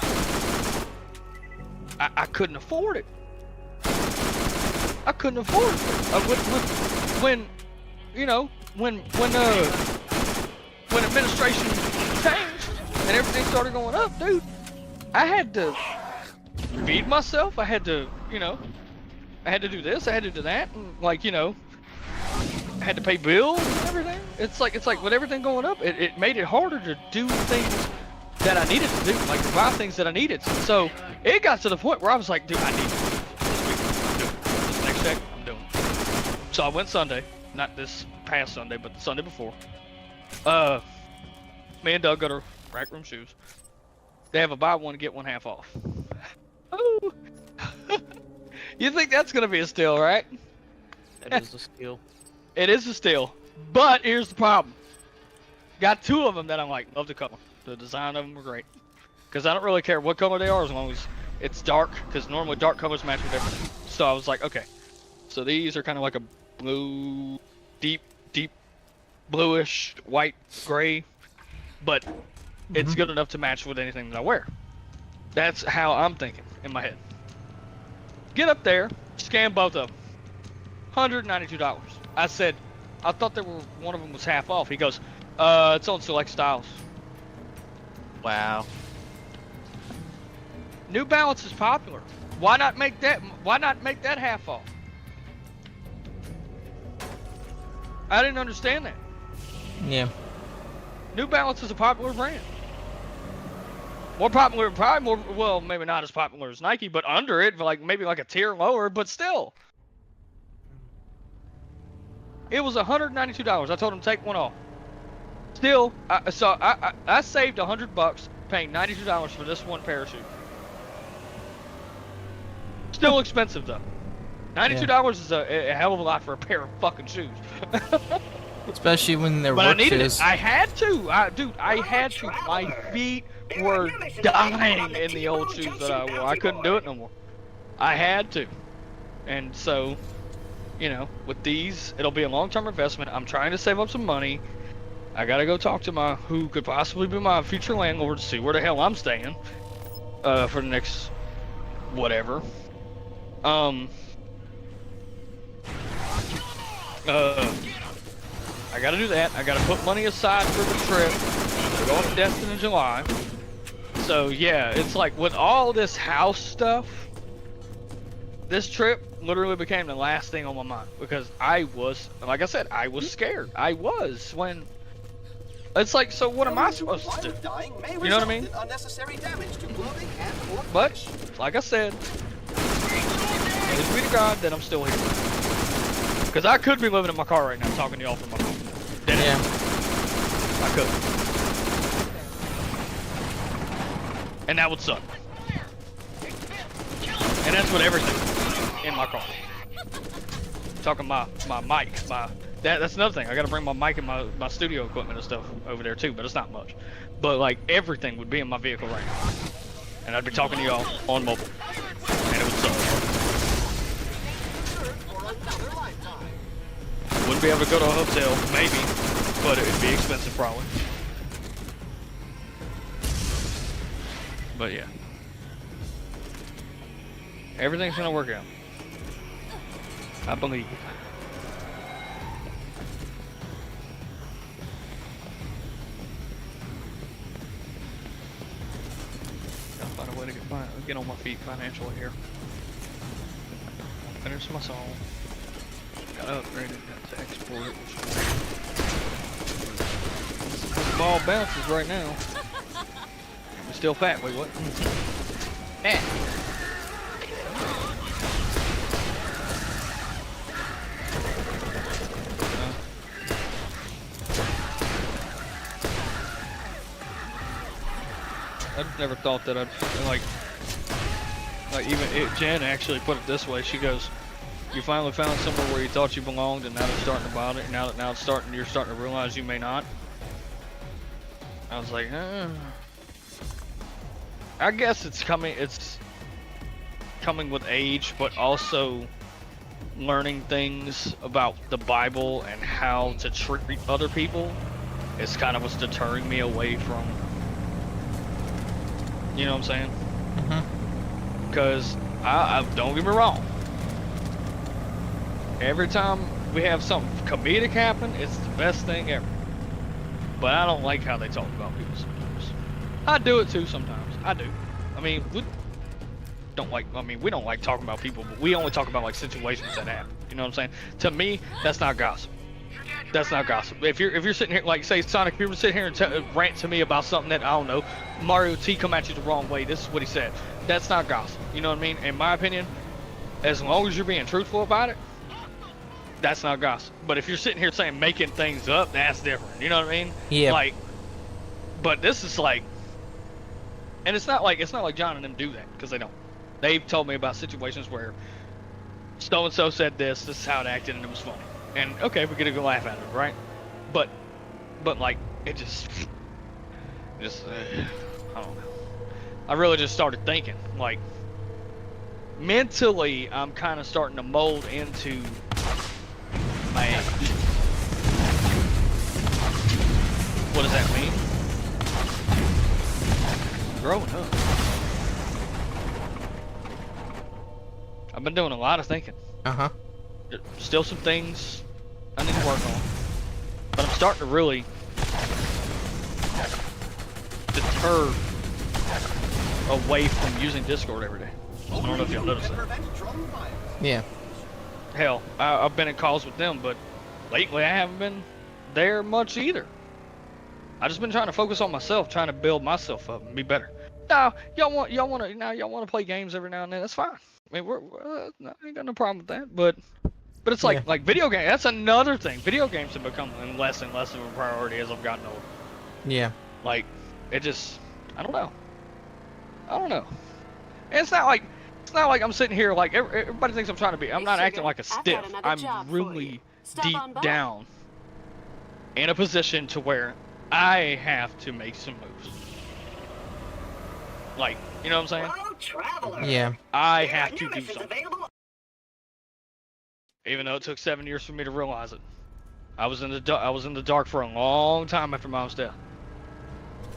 I couldn't afford it. I couldn't afford it. When administration changed and everything started going up, dude, I had to feed myself. I had to, I had to do this. I had to do that. And I had to pay bills and everything. It's like with everything going up, it made it harder to do things that I needed to do, like to buy things that I needed. So it got to the point where I was like, dude, I need it. This week, I'm doing it. This next check, I'm doing it. So I went Sunday, not this past Sunday, but the Sunday before. Me and Doug go to Rack Room Shoes. They have a buy one get one half off. Oh. You think that's gonna be a steal, right?
That is a steal.
It is a steal, but here's the problem. Got two of them that I'm like, love the color. The design of them are great. Because I don't really care what color they are as long as it's dark, because normally dark colors match with everything. So I was like, okay. So these are kind of like a blue, deep bluish, white, gray, but it's good enough to match with anything that I wear. That's how I'm thinking in my head. Get up there, scan both of them. $192. I said, I thought one of them was half off. He goes, it's on select styles.
Wow.
New Balance is popular. Why not make that half off? I didn't understand that.
Yeah.
New Balance is a popular brand. More popular, probably more, well, maybe not as popular as Nike, but under it, maybe like a tier lower, but still. It was $192. I told him take one off. Still, I saved $100 paying $92 for this one pair of shoes. Still expensive though. $92 is a hell of a lot for a pair of fucking shoes.
Especially when their
But I
work
needed
is.
it. I had to. I had to. My feet were dying in the old shoes that I wore. I couldn't do it no more. I had to. And so, you know, with these, it'll be a long-term investment. I'm trying to save up some money. I gotta go talk to who could possibly be my future landlord to see where the hell I'm staying, for the next, whatever. I gotta do that. I gotta put money aside for the trip. We're going to Destin in July. So yeah, it's like with all this house stuff, this trip literally became the last thing on my mind because I was, like I said, I was scared. I was when. It's like, so what am I supposed to do? You know what I mean? But, like I said, thanks be to God that I'm still here. Because I could be living in my car right now talking to y'all from my phone.
Yeah.
I could. And that would suck. And that's with everything in my car. Talking my mic, that's another thing. I gotta bring my mic and my studio equipment and stuff over there too, but it's not much. But like everything would be in my vehicle right now. And I'd be talking to y'all on mobile. And it would suck. Wouldn't be able to go to a hotel, maybe, but it would be expensive probably. But yeah. Everything's gonna work out. I believe. Gotta find a way to get on my feet financially here. Finish my song. Gotta upgrade it to export it. The ball bounces right now. We're still fat, wait, what? Eh. I never thought that I'd like even Jen actually put it this way. She goes, "You finally found somewhere where you thought you belonged, and now they're starting to bother it. Now it's starting, you're starting to realize you may not." I was like, I guess it's coming. It's coming with age, but also learning things about the Bible and how to treat other people. It's kind of what's deterring me away from. You know what I'm saying? Because I don't get me wrong. Every time we have something comedic happen, it's the best thing ever. But I don't like how they talk about people sometimes. I do it too sometimes. I do. I mean, we don't like talking about people, but we only talk about like situations that happen. You know what I'm saying? To me, that's not gossip. That's not gossip. If you're sitting here, like say Sonic, if you were to sit here and rant to me about something that I don't know, Mario T come at you the wrong way. This is what he said. That's not gossip. You know what I mean? In my opinion, as long as you're being truthful about it, that's not gossip. But if you're sitting here saying making things up, that's different. You know what I mean?
Yeah.
Like, but this is like, and it's not like John and them do that because they don't. They've told me about situations where so and so said this is how it acted, and it was funny. And okay, we get a good laugh out of it, right? But like it just I don't know. I really just started thinking, like, mentally, I'm kind of starting to mold into my age. What does that mean? I'm growing up. I've been doing a lot of thinking. There's still some things I need to work on, but I'm starting to really deter away from using Discord every day. I don't know if y'all noticed that.
Yeah.
Hell, I've been in calls with them, but lately I haven't been there much either. I just been trying to focus on myself, trying to build myself up and be better. Now, y'all want to play games every now and then. That's fine. I mean, I ain't got no problem with that, but it's like video game. That's another thing. Video games have become less and less of a priority as I've gotten older.
Yeah.
Like, it just, I don't know. And it's not like I'm sitting here like everybody thinks I'm trying to be. I'm not acting like a stiff. I'm really deep down in a position to where I have to make some moves. Like, you know what I'm saying?
Hello, traveler.
Yeah.
I
There are
have
new
to do
missions
something.
available.
Even though it took 7 years for me to realize it. I was in the dark for a long time after Mom's death.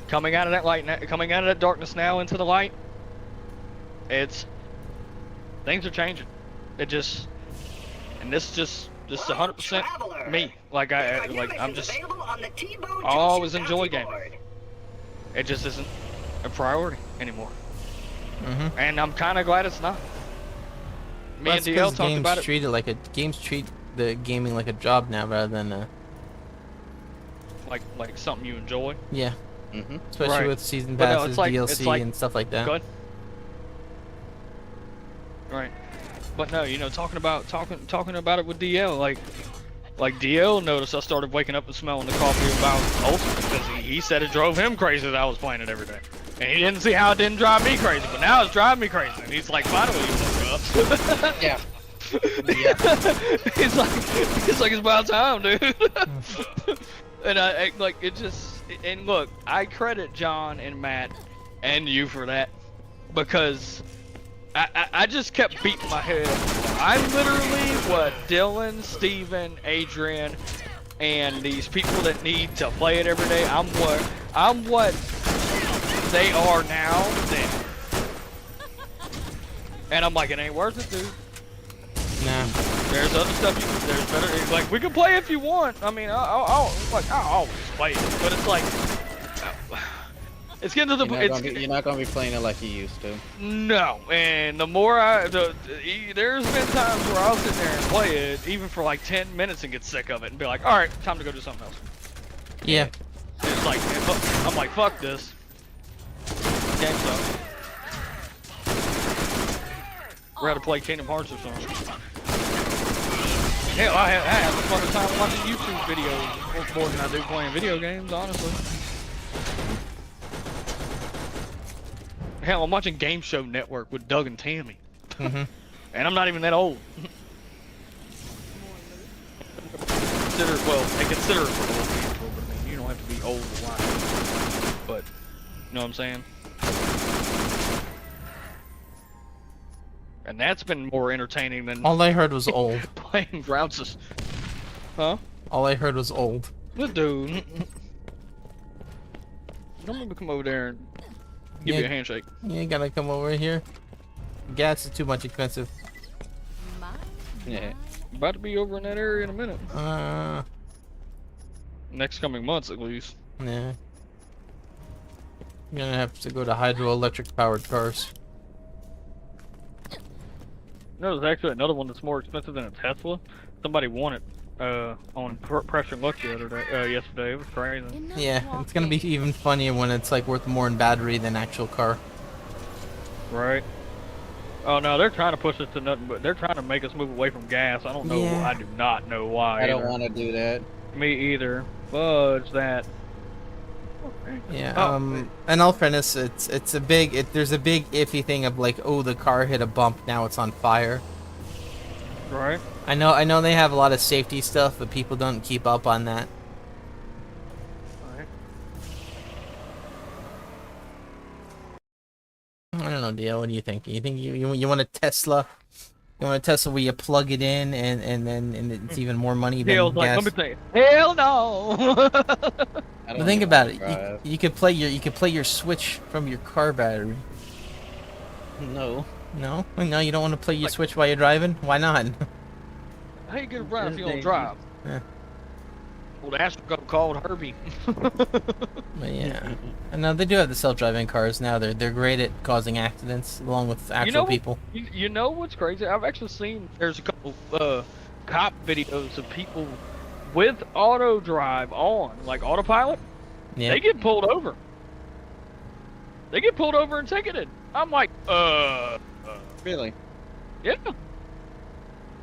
Coming out of that light, coming out of that darkness now into the light, things are changing. It just, and this is just 100% me. Like I'm just, I always enjoy gaming. It just isn't a priority anymore. And I'm kind of glad it's not. Me and DL talked about it.
Games treat the gaming like a job now rather than a...
like something you enjoy.
Yeah. Especially with season passes, DLC, and stuff like that.
Good. Right. But no, you know, talking about it with DL, like DL noticed I started waking up and smelling the coffee about Ultimate because he said it drove him crazy that I was playing it every day. And he didn't see how it didn't drive me crazy, but now it's driving me crazy. And he's like, finally you woke up.
Yeah.
He's like, it's about time, dude. And I like it just, and look, I credit John and Matt and you for that, because I just kept beating my head. I'm literally what Dylan, Steven, Adrian, and these people that need to play it every day. I'm what they are now then. And I'm like, it ain't worth it, dude.
Nah.
There's other stuff there's better, like, we can play if you want. I mean, I'll always play it, but it's like, it's getting to the
you're not gonna be playing it like you used to.
No, and the more there's been times where I'll sit there and play it, even for like 10 minutes and get sick of it and be like, alright, time to go do something else.
Yeah.
And it's like, I'm like, fuck this. Game sucks. We're to play Kingdom Hearts or something. Hell, I have a fucking time watching YouTube videos more than I do playing video games, honestly. Hell, I'm watching Game Show Network with Doug and Tammy. And I'm not even that old. They consider it for old people, but I mean, you don't have to be old to watch it. But, you know what I'm saying? And that's been more entertaining than
All I heard was old.
playing Grounds. Huh?
All I heard was old.
But dude, don't let me come over there and give you a handshake.
You ain't gotta come over here. Gas is too much expensive.
Yeah.
About to be over in that area in a minute. Next coming months, at least.
Yeah. You're gonna have to go to hydroelectric powered cars.
No, there's actually another one that's more expensive than a Tesla. Somebody won it on Pressure Luck the other day, yesterday. It was crazy.
Yeah, it's gonna be even funnier when it's like worth more in battery than actual car.
Right. Oh no, they're trying to push us to nothing, but they're trying to make us move away from gas. I don't know.
Yeah.
I do not know why.
I don't want to do that.
Me either. Fudge that.
Yeah. In all fairness, there's a big iffy thing of like, oh, the car hit a bump, now it's on fire.
Right.
I know they have a lot of safety stuff, but people don't keep up on that.
Right.
I don't know, DL. What do you think? You think you want a Tesla? You want a Tesla where you plug it in and it's even more money than
Hell,
gas?
let me tell you. Hell no.
But think about it. You could play your Switch from your car battery.
No.
No, you don't want to play your Switch while you're driving. Why not?
How you get around if you don't drive?
Yeah.
Old Astro called Herbie.
But yeah, I know they do have the self-driving cars now. They're great at causing accidents along with actual people.
You know what's crazy? I've actually seen there's a couple cop videos of people with auto drive on, like autopilot.
Yeah.
They get pulled over. They get pulled over and ticketed. I'm like,
Really?
yeah.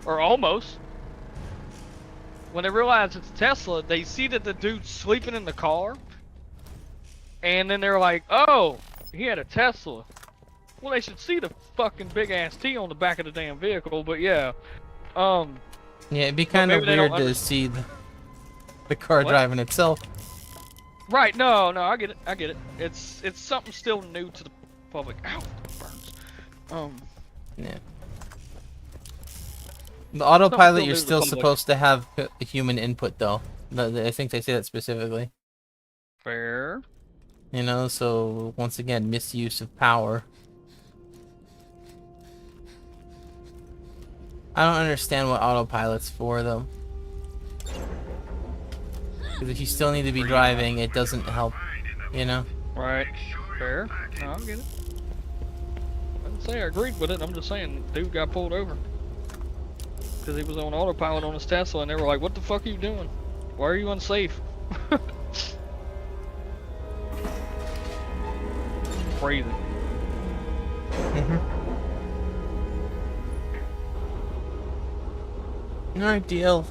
Or almost. When they realize it's Tesla, they see that the dude's sleeping in the car. And then they're like, oh, he had a Tesla. Well, they should see the fucking big ass T on the back of the damn vehicle, but yeah.
Yeah, it'd be kind of
maybe they don't
weird to see the car
What?
driving itself.
Right? No, I get it. I get it. It's something still new to the public. Ow, burns.
Yeah. The autopilot,
still
you're
new to the
still
public.
supposed to have human input, though. I think they say that specifically.
Fair.
You know, so once again, misuse of power. I don't understand what autopilot's for, though. Because if you still need to be driving, it doesn't help, you know?
Right. Fair. No, I get it. I didn't say I agreed with it. I'm just saying, dude got pulled over because he was on autopilot on his Tesla, and they were like, "What the fuck are you doing? Why are you unsafe?" Crazy.
Alright, deal.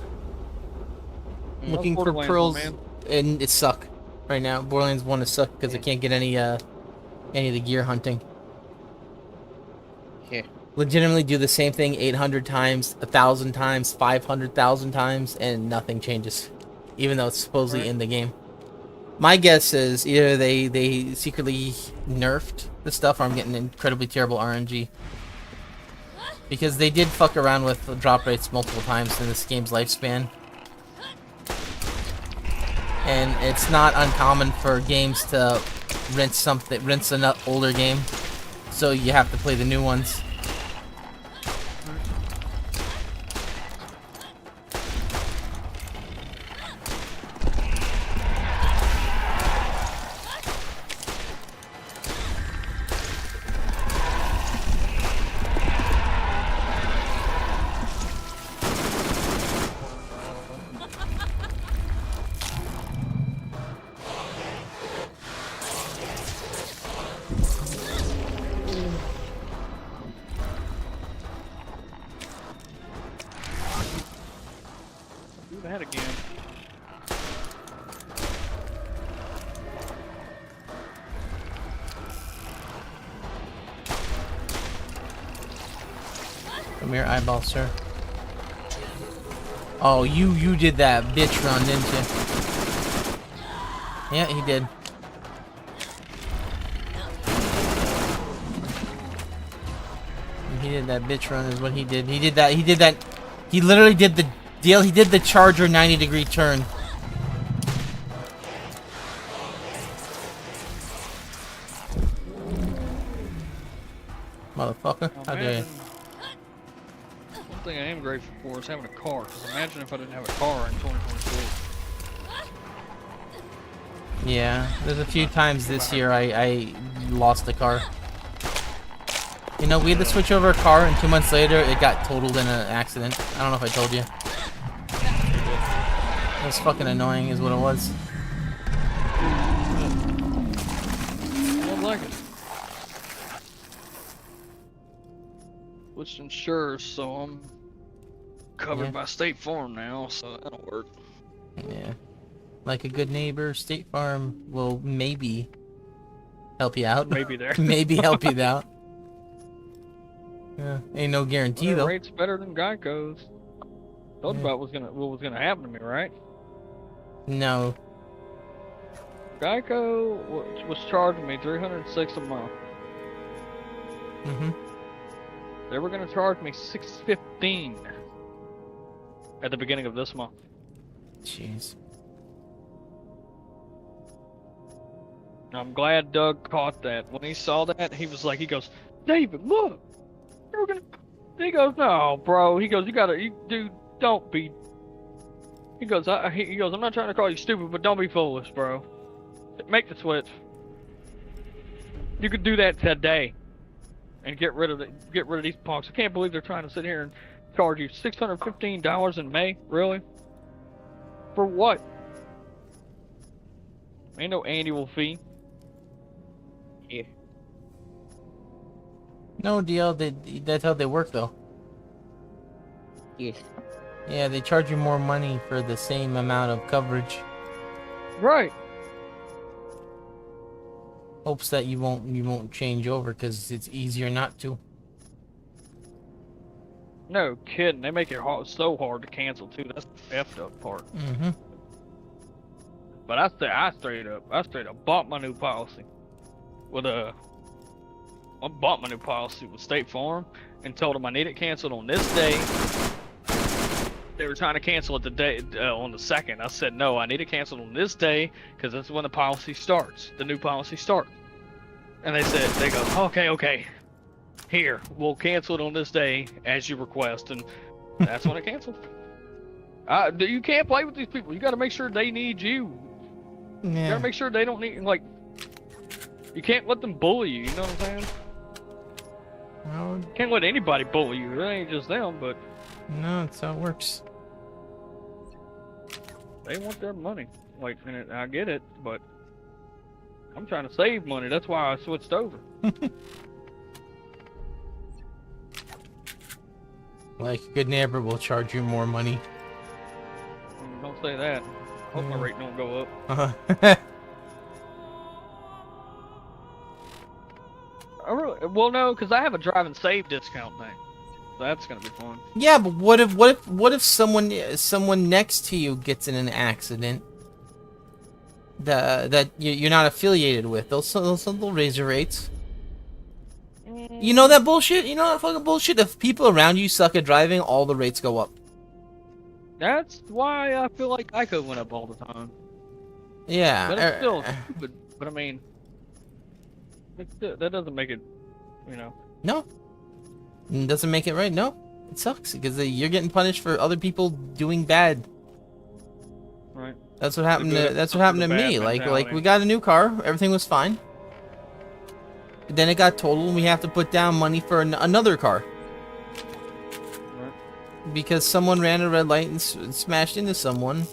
Looking for
Borderlands,
pearls,
man.
and it suck right now. Borderlands 1 is suck because I can't get any of the gear hunting.
Yeah.
Legitimately do the same thing 800 times, 1,000 times, 500,000 times, and nothing changes, even though it's supposedly in the game. My guess is either they secretly nerfed the stuff, or I'm getting incredibly terrible RNG. Because they did fuck around with drop rates multiple times in this game's lifespan. And it's not uncommon for games to rinse an older game, so you have to play the new ones.
Do that again.
Come here, eyeball, sir. Oh, you did that bitch run, didn't you? Yeah, he did. He did that bitch run is what he did. He did that. He literally did the deal. He did the Charger 90-degree turn. Motherfucker. How dare you?
One thing I am grateful for is having a car. Because imagine if I didn't have a car in 2023.
Yeah, there's a few times this year I lost the car. You know, we had to switch over a car, and 2 months later, it got totaled in an accident. I don't know if I told you. It was fucking annoying, is what it was.
I don't like it. Switched insurers, so I'm covered by State Farm now, so that'll work.
Yeah. Like a good neighbor, State Farm will maybe help you out.
Maybe there.
Maybe help you out. Yeah, ain't no guarantee
Well,
though.
rate's better than Geico's. Told you about what was gonna happen to me, right?
No.
Geico was charging me $306 a month. They were gonna charge me $615 at the beginning of this month.
Jeez.
I'm glad Doug caught that. When he saw that, he was like, he goes, "David, look, you're gonna." He goes, "No, bro." He goes, dude, don't be." He goes, he goes, "I'm not trying to call you stupid, but don't be foolish, bro. Make the switch. You could do that today, and get rid of these punks. I can't believe they're trying to sit here and charge you $615 in May. Really? For what? Ain't no annual fee."
Yeah.
No deal. That's how they work though.
Yes.
Yeah, they charge you more money for the same amount of coverage.
Right.
Hopes that you won't change over because it's easier not to.
No kidding. They make it so hard to cancel too. That's the effed up part. But I straight up bought my new policy with I bought my new policy with State Farm and told them I need it canceled on this day. They were trying to cancel it the day on the 2nd. I said no, I need it canceled on this day because that's when the policy starts. The new policy starts. And they go, okay. Here, we'll cancel it on this day as you request, and that's when it canceled. You can't play with these people. You got to make sure they need you. You
Yeah.
gotta make sure they don't need, like, you can't let them bully you, you know what I'm saying?
No,
Can't let anybody bully you, it ain't just them, but
no, that's how it works.
they want their money. Like, and I get it, but I'm trying to save money, that's why I switched over.
Like a good neighbor will charge you more money.
Don't say that. Hope my rate don't go up. Well, no, because I have a drive and save discount thing. So that's gonna be fun.
Yeah, but what if someone next to you gets in an accident that you're not affiliated with? They'll raise your rates. You know that bullshit? You know that fucking bullshit? If people around you suck at driving, all the rates go up.
That's why I feel like Geico went up all the time.
Yeah.
But it's still stupid. But I mean, that doesn't make it, you know.
No. It doesn't make it right. No. It sucks because you're getting punished for other people doing bad.
Right.
That's what happened
The
to
good-
that's what
the
happened to
bad
me. Like
mentality.
we got a new car, everything was fine. Then it got totaled and we have to put down money for another car.
Right.
Because someone ran a red light and smashed into someone.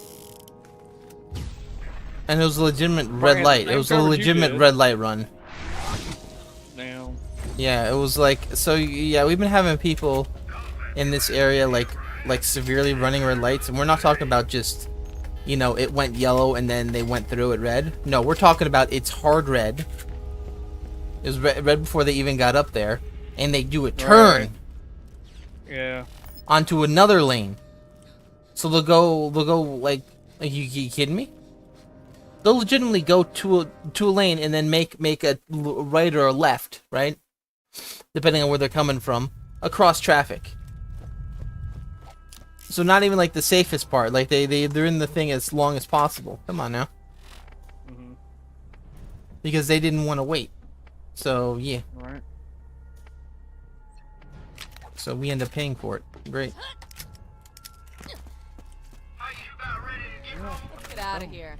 And it was a legitimate red
Brian,
light.
the
It was a
same coverage you
legitimate
did.
red light run.
Now,
Yeah, it was like, so yeah, we've been having people in this area like severely running red lights, and we're not talking about just, you know, it went yellow and then they went through it red. No, we're talking about it's hard red. It was red before they even got up there, and they do a turn
Right. Yeah.
onto another lane. So they'll go like you kidding me? They'll legitimately go to a lane and then make a right or a left, right? Depending on where they're coming from, across traffic. So not even like the safest part. Like they're in the thing as long as possible. Come on now.
Mhm.
Because they didn't want to wait. So yeah.
Right.
So we end up paying for it. Great.
Let's get out of here.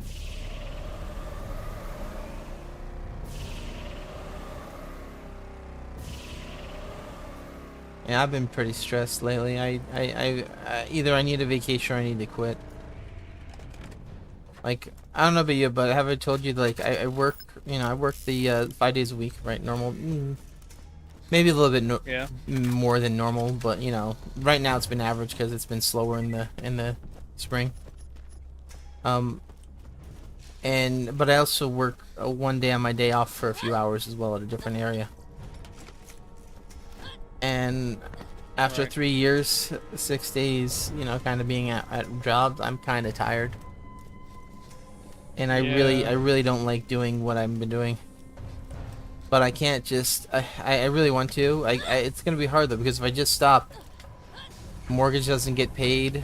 Yeah, I've been pretty stressed lately. I either I need a vacation or I need to quit. Like, I don't know about you, but have I told you, like, I work, you know, I work the 5 days a week, right? Normal, maybe a little bit
Yeah.
more than normal, but you know, right now it's been average because it's been slower in the spring. But I also work one day on my day off for a few hours as well at a different area. And after
Right.
3 years, 6 days, you know, kind of being at jobs, I'm kind of tired. And I
Yeah.
really don't like doing what I've been doing. But I can't just, I really want to. It's gonna be hard though, because if I just stop, mortgage doesn't get paid.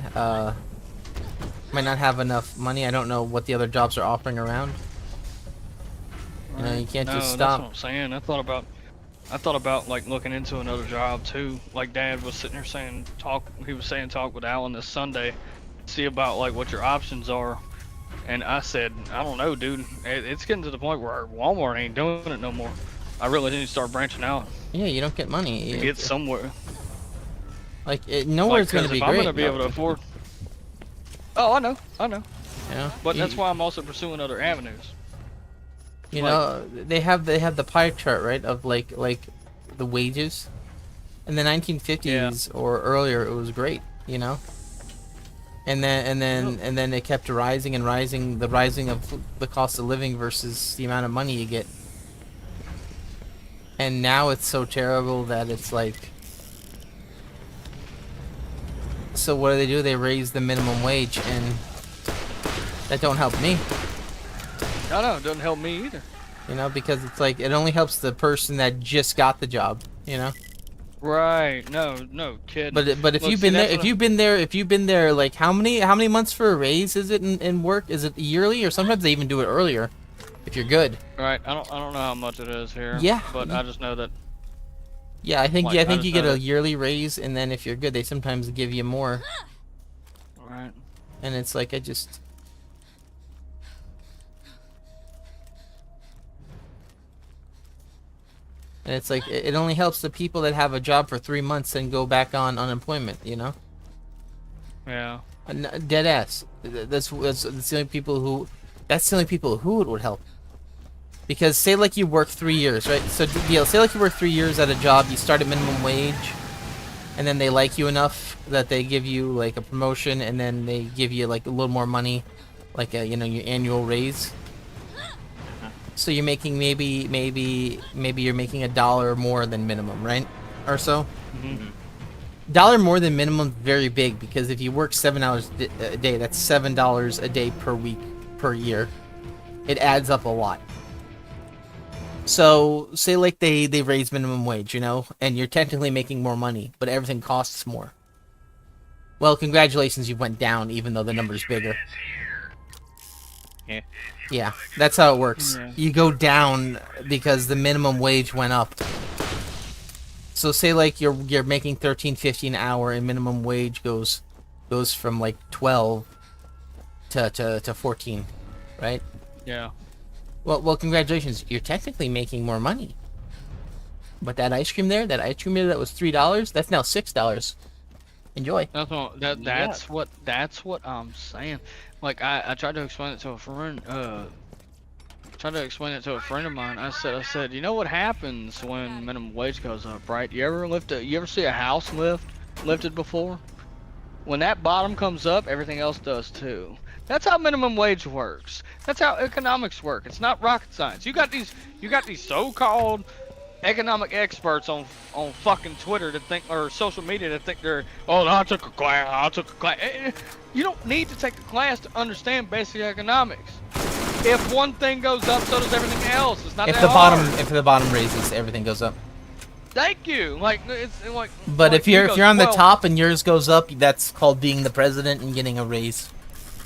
Might not have enough money. I don't know what the other jobs are offering around. You know, you can't
No,
just
that's
stop.
what I'm saying. I thought about like looking into another job too. Like Dad was sitting there saying talk with Alan this Sunday, see about like what your options are. And I said, I don't know, dude. It's getting to the point where Walmart ain't doing it no more. I really need to start branching out
Yeah, you don't get money.
to get somewhere.
Like nowhere's gonna
'cause
be
if
great.
I'm gonna be able to afford. Oh, I know.
You know?
But that's why I'm also pursuing other avenues.
You know, they have the pie chart, right, of like the wages. In the 1950s or earlier, it was great, you know. And then it kept rising and rising, the rising of the cost of living versus the amount of money you get. And now it's so terrible that it's like, so what do? They raise the minimum wage, and that don't help me.
I know, it doesn't help me either.
You know, because it's like it only helps the person that just got the job. You know.
Right? No kidding.
But if
Look,
you've
see,
been there,
that's
if
what
you've been there, like how many months for a raise is it in work? Is it yearly, or sometimes they even do it earlier, if you're good.
right? I don't know how much it is here.
Yeah.
But I just know that.
Yeah, I think
Like, I
you
just
get
know
a
that-
yearly raise, and then if you're good, they sometimes give you more.
Right.
And it's like I just. And it's like it only helps the people that have a job for 3 months and go back on unemployment. You know.
Yeah.
Dead ass. That's the only people who. That's the only people who it would help. Because say like you work 3 years, right? So say like you work 3 years at a job, you start at minimum wage, and then they like you enough that they give you like a promotion, and then they give you like a little more money, like a, your annual raise. So you're making maybe you're making $1 more than minimum, right? Or so.
Mm-hmm.
$1 more than minimum is very big, because if you work 7 hours a day, that's $7 a day per week per year. It adds up a lot. So say like they raise minimum wage, and you're technically making more money, but everything costs more. Well, congratulations, you went down, even though the number's bigger.
Yeah.
Yeah, that's how it works.
Yeah.
You go down because the minimum wage went up. So say like you're making $13.50 an hour, and minimum wage goes from like 12 to 14, right?
Yeah.
Well, congratulations. You're technically making more money. But that ice cream there that was $3, that's now $6. Enjoy.
That's what I'm saying. Like I tried to explain it to a friend. Of mine. I said, you know what happens when minimum wage goes up, right? You ever see a house lifted before? When that bottom comes up, everything else does too. That's how minimum wage works. That's how economics work. It's not rocket science. You got these so-called economic experts on fucking Twitter to think, or social media to think I took a class. You don't need to take a class to understand basic economics. If one thing goes up, so does everything else. It's not
If
that hard.
If the bottom raises, everything goes up.
Thank you. Like it's like.
But
like
if you're on the
12.
top and yours goes up, that's called being the president and getting a raise.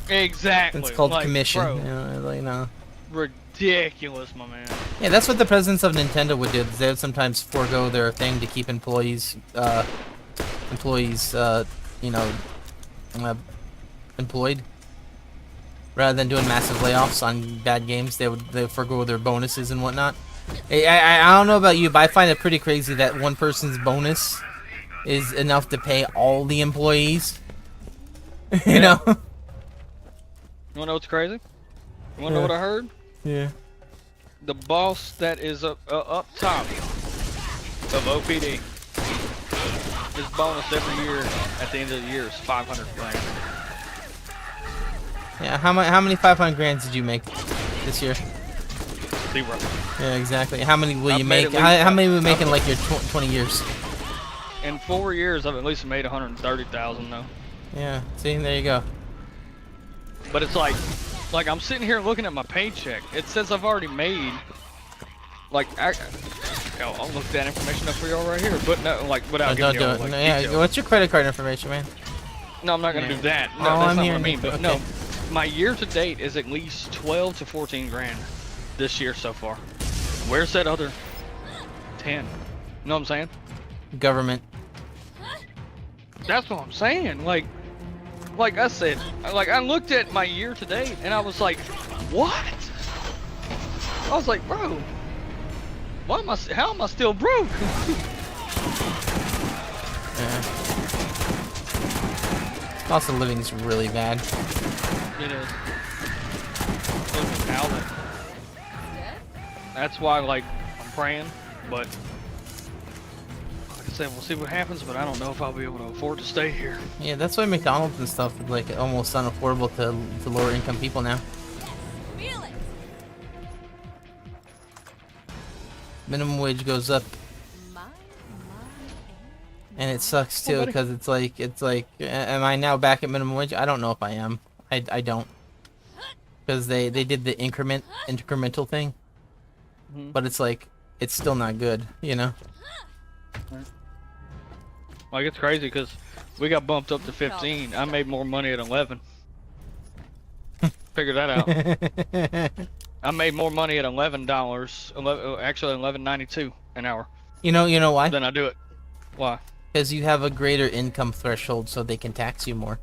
Exactly.
It's called
like,
commission.
Bro, ridiculous, my man.
Yeah, that's what the presidents of Nintendo would do. They would sometimes forego their thing to keep employees employed. Rather than doing massive layoffs on bad games, they would forego their bonuses and whatnot. I don't know about you, but I find it pretty crazy that one person's bonus is enough to pay all the employees. You know?
You wanna know what's crazy? You wanna know what I heard?
Yeah.
The boss that is up top of OPD, his bonus every year at the end of the year is 500 grand.
Yeah. How many 500 grand did you make this year?
0.
Yeah, exactly. How many will
I've
you
made
make?
at least-
How many will you make in like your 20 years?
In 4 years, I've at least made 130,000 though.
Yeah. See, there you go.
But it's like I'm sitting here looking at my paycheck. It says I've already made, I'll look that information up for y'all right here. But no, without
Don't
giving
do
y'all
it.
like
No, yeah.
details.
What's your credit card information, man?
No, I'm not gonna do that. No,
Oh,
that's
I'm
not what I
hearing
mean.
you.
But
Okay.
no, my year to date is at least 12 to 14 grand this year so far. Where's that other 10? You know what I'm saying?
Government.
That's what I'm saying. Like I said, I looked at my year to date and I was like, what? I was like, bro, how am I still broke?
Yeah. Cost of living's really bad.
It is. It's an outlet. That's why, I'm praying, but like I said, we'll see what happens, but I don't know if I'll be able to afford to stay here.
Yeah, that's why McDonald's and stuff is almost unaffordable to lower income people now.
Feel it.
Minimum wage goes up, and it sucks too, because it's like, am I now back at minimum wage? I don't know if I am. I don't. because they did the incremental thing, but it's like it's still not good, you know.
Like, it's crazy because we got bumped up to 15. I made more money at 11. Figure that out. I made more money at $11. Actually, $11.92 an hour.
You know why?
Then I do it. Why?
Because you have a greater income threshold, so they can tax you more.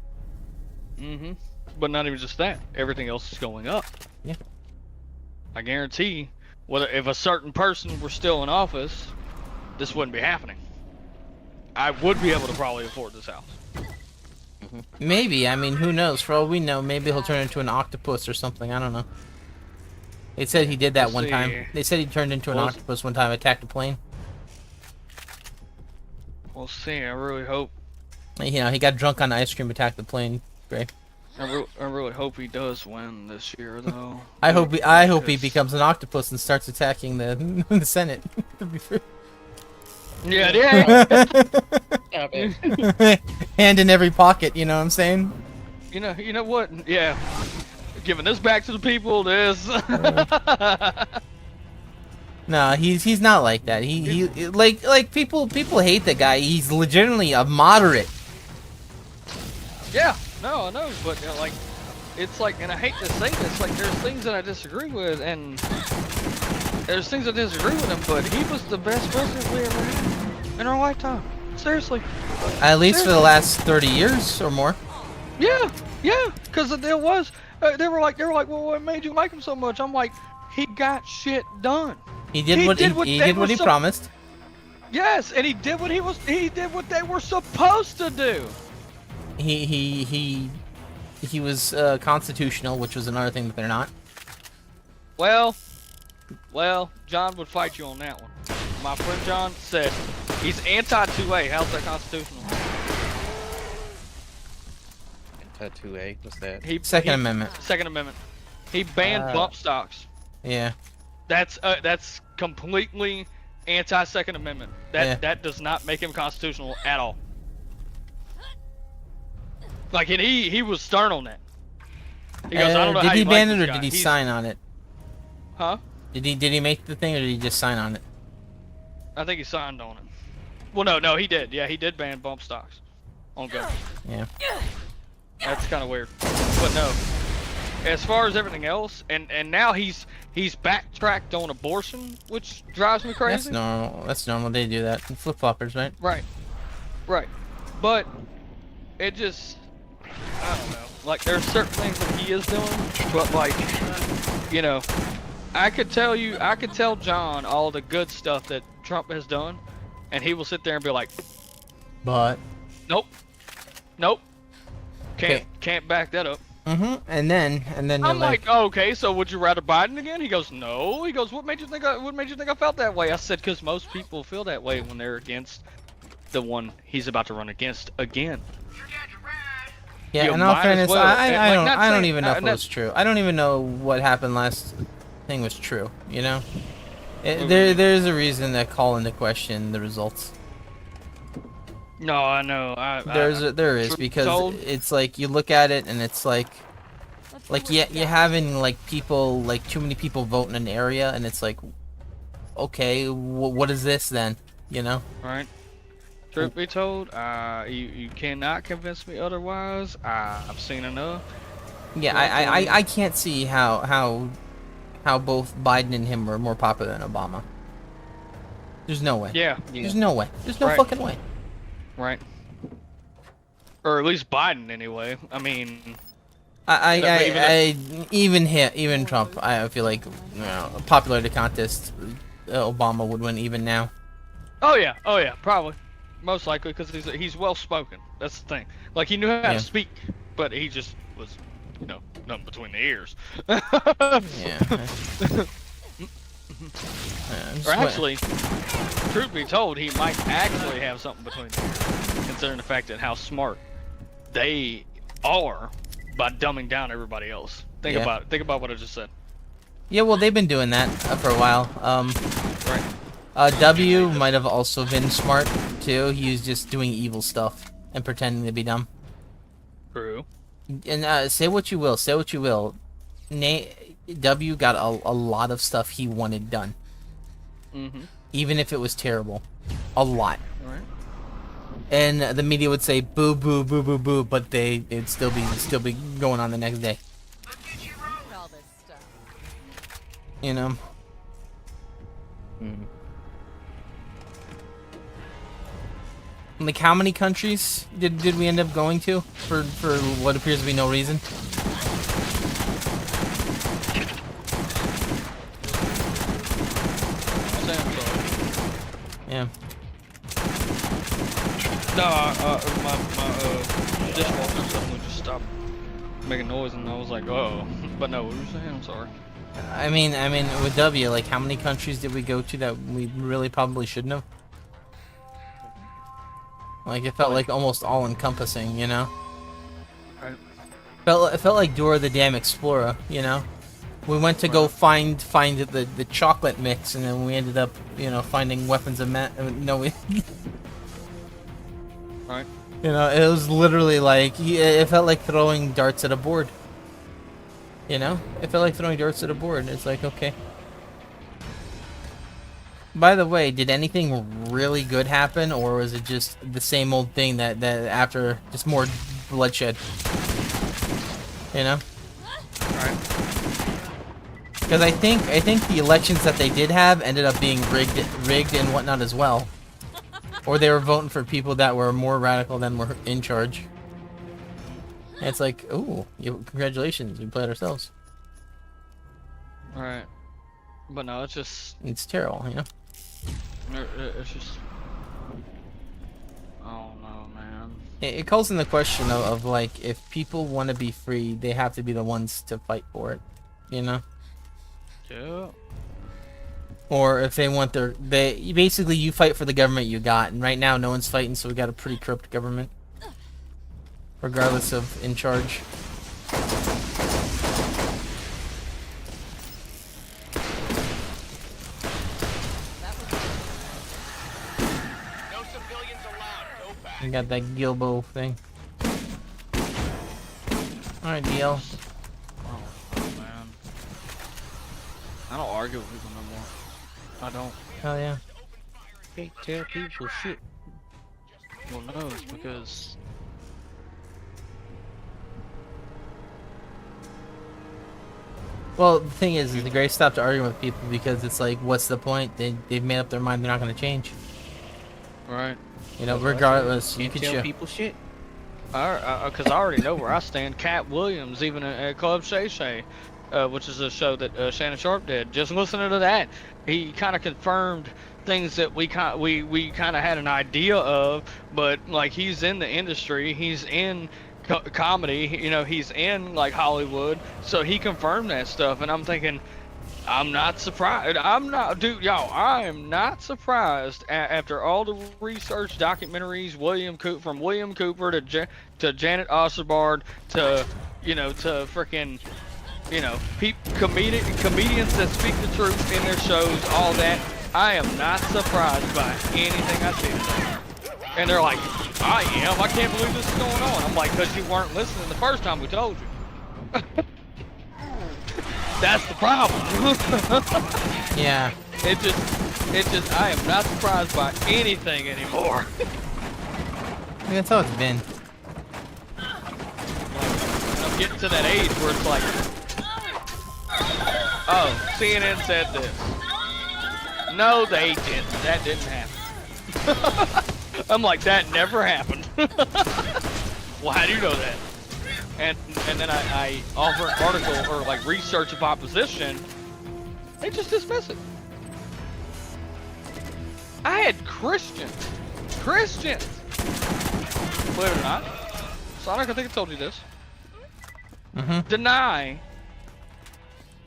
But not even just that. Everything else is going up.
Yeah.
I guarantee, whether if a certain person were still in office, this wouldn't be happening. I would be able to probably afford this house.
Maybe. I mean, who knows? For all we know, maybe he'll turn into an octopus or something. I don't know. They said he did that one time. They said he turned into an octopus one time, attacked a plane.
We'll see. I really hope.
You know, he got drunk on ice cream, attacked the plane. Great.
I really hope he does win this year, though.
I hope he becomes an octopus and starts attacking the Senate.
Yeah.
Hand in every pocket, you know what I'm saying?
You know what? Yeah. Giving this back to the people. This.
No, he's not like that. He like people hate the guy. He's legitimately a moderate.
Yeah. No, I know, but like, it's like, and I hate to say this, like, there's things that I disagree with, and there's things I disagree with him, but he was the best president we ever had in our lifetime. Seriously.
At least for the last 30 years or more.
Yeah, because there was, they were like, well, what made you like him so much? I'm like, he got shit done.
He did what he promised.
Yes, and he did what they were supposed to do.
He was constitutional, which was another thing that they're not.
Well, John would fight you on that one. My friend John said he's anti-2A. How's that constitutional?
Anti-2A? What's that?
Second Amendment.
Second Amendment. He banned bump stocks.
Yeah.
That's completely anti-Second Amendment. That does not make him constitutional at all. Like, and he was stern on that. He goes, I don't know how
did he
you
ban
like
it
this
or
guy.
did he sign on it?
Huh?
Did he make the thing or did he just sign on it?
I think he signed on it. Well, no, he did. Yeah, he did ban bump stocks on guns.
Yeah.
That's kind of weird. But no, as far as everything else, and now he's backtracked on abortion, which drives me crazy.
That's normal. That's normal. They do that. Flip floppers, right?
Right. But it just, I don't know. Like, there's certain things that he is doing, but like, you know, I could tell John all the good stuff that Trump has done, and he will sit there and be like,
but
nope, can't back that up.
And then
I'm like, oh, okay, so would you rather Biden again? He goes, no. He goes, what made you think I felt that way? I said, because most people feel that way when they're against the one he's about to run against again.
Yeah, in all fairness, I don't even know if it was true. I don't even know what happened last thing was true, you know? There's a reason to call into question the results.
No, I know.
There is because it's like you look at it and it's like you're having like people, like too many people vote in an area, and it's like, okay, what is this then, you know?
Right. Truth be told, you cannot convince me otherwise. I've seen enough.
Yeah, I can't see how both Biden and him were more popular than Obama. There's no way.
Yeah.
There's no way. There's no fucking way.
Right. Or at least Biden, anyway. I mean,
even Trump, I feel like, you know, a popularity contest, Obama would win even now.
Oh yeah, probably. Most likely, because he's well spoken. That's the thing. Like, he knew how to speak, but he just was, you know, nothing between the ears. Or actually, truth be told, he might actually have something between the ears, considering the fact that how smart they are by dumbing down everybody else. Think about it. Think about what I just said.
Yeah, well, they've been doing that for a while.
Right.
W might have also been smart too. He was just doing evil stuff and pretending to be dumb.
True.
And say what you will, W got a lot of stuff he wanted done, even if it was terrible, a lot.
Right.
And the media would say boo, boo, boo, boo, boo, but it'd still be going on the next day.
All this stuff.
You know. Like, how many countries did we end up going to for what appears to be no reason? Yeah.
No, my dishwasher suddenly just stopped making noise, and I was like, oh. But no, what were you saying? I'm sorry.
I mean, with W, like, how many countries did we go to that we really probably shouldn't have? Like, it felt like almost all-encompassing, you know?
Right.
It felt like Dora the Damn Explorer, you know? We went to go find the chocolate mix, and then we ended up, you know, finding weapons of mass. No, we.
Right.
You know, it was literally like it felt like throwing darts at a board. You know, it felt like throwing darts at a board. It's like, okay. By the way, did anything really good happen, or was it just the same old thing that after just more bloodshed? You know?
Right.
Because I think the elections that they did have ended up being rigged and whatnot as well, or they were voting for people that were more radical than were in charge. And it's like, ooh, congratulations, we played ourselves.
Right. But no,
It's terrible, you know.
It's just. Oh no, man.
It calls in the question of like, if people want to be free, they have to be the ones to fight for it, you know.
Yeah.
Or if they want basically you fight for the government you got, and right now no one's fighting, so we got a pretty corrupt government, regardless of in charge.
No civilians allowed. Go back.
We got that Gilbo thing. All right, DL.
Oh man. I don't argue with people no more. I don't.
Hell yeah.
Can't tell people shit.
Well, no, it's because.
Well, the thing is the Gray stopped arguing with people because it's like, what's the point? They've made up their mind; they're not going to change.
Right.
You know, regardless, you
Can't
could
tell
show.
people shit.
Because I already know where I stand. Cat Williams, even at Club Shay Shay, which is a show that Shannon Sharp did. Just listening to that, he kind of confirmed things that we kind of had an idea of. But like, he's in the industry, he's in comedy, you know, he's in like Hollywood, so he confirmed that stuff. And I'm thinking, I'm not surprised. Y'all, I am not surprised after all the research, documentaries, from William Cooper to Janet Osterbard to, you know, to freaking, you know, comedians that speak the truth in their shows, all that. I am not surprised by anything I see today. And they're like, I am. I can't believe this is going on. I'm like, because you weren't listening the first time we told you. That's the problem.
Yeah.
It just, I am not surprised by anything anymore.
I mean, that's how it's been.
I'm getting to that age where it's like, oh, CNN said this. No, they didn't. That didn't happen. I'm like, that never happened. Well, how do you know that? And then I offer an article or like research of opposition, they just dismiss it. I had Christians, believe it or not, Sonic, I think I told you this,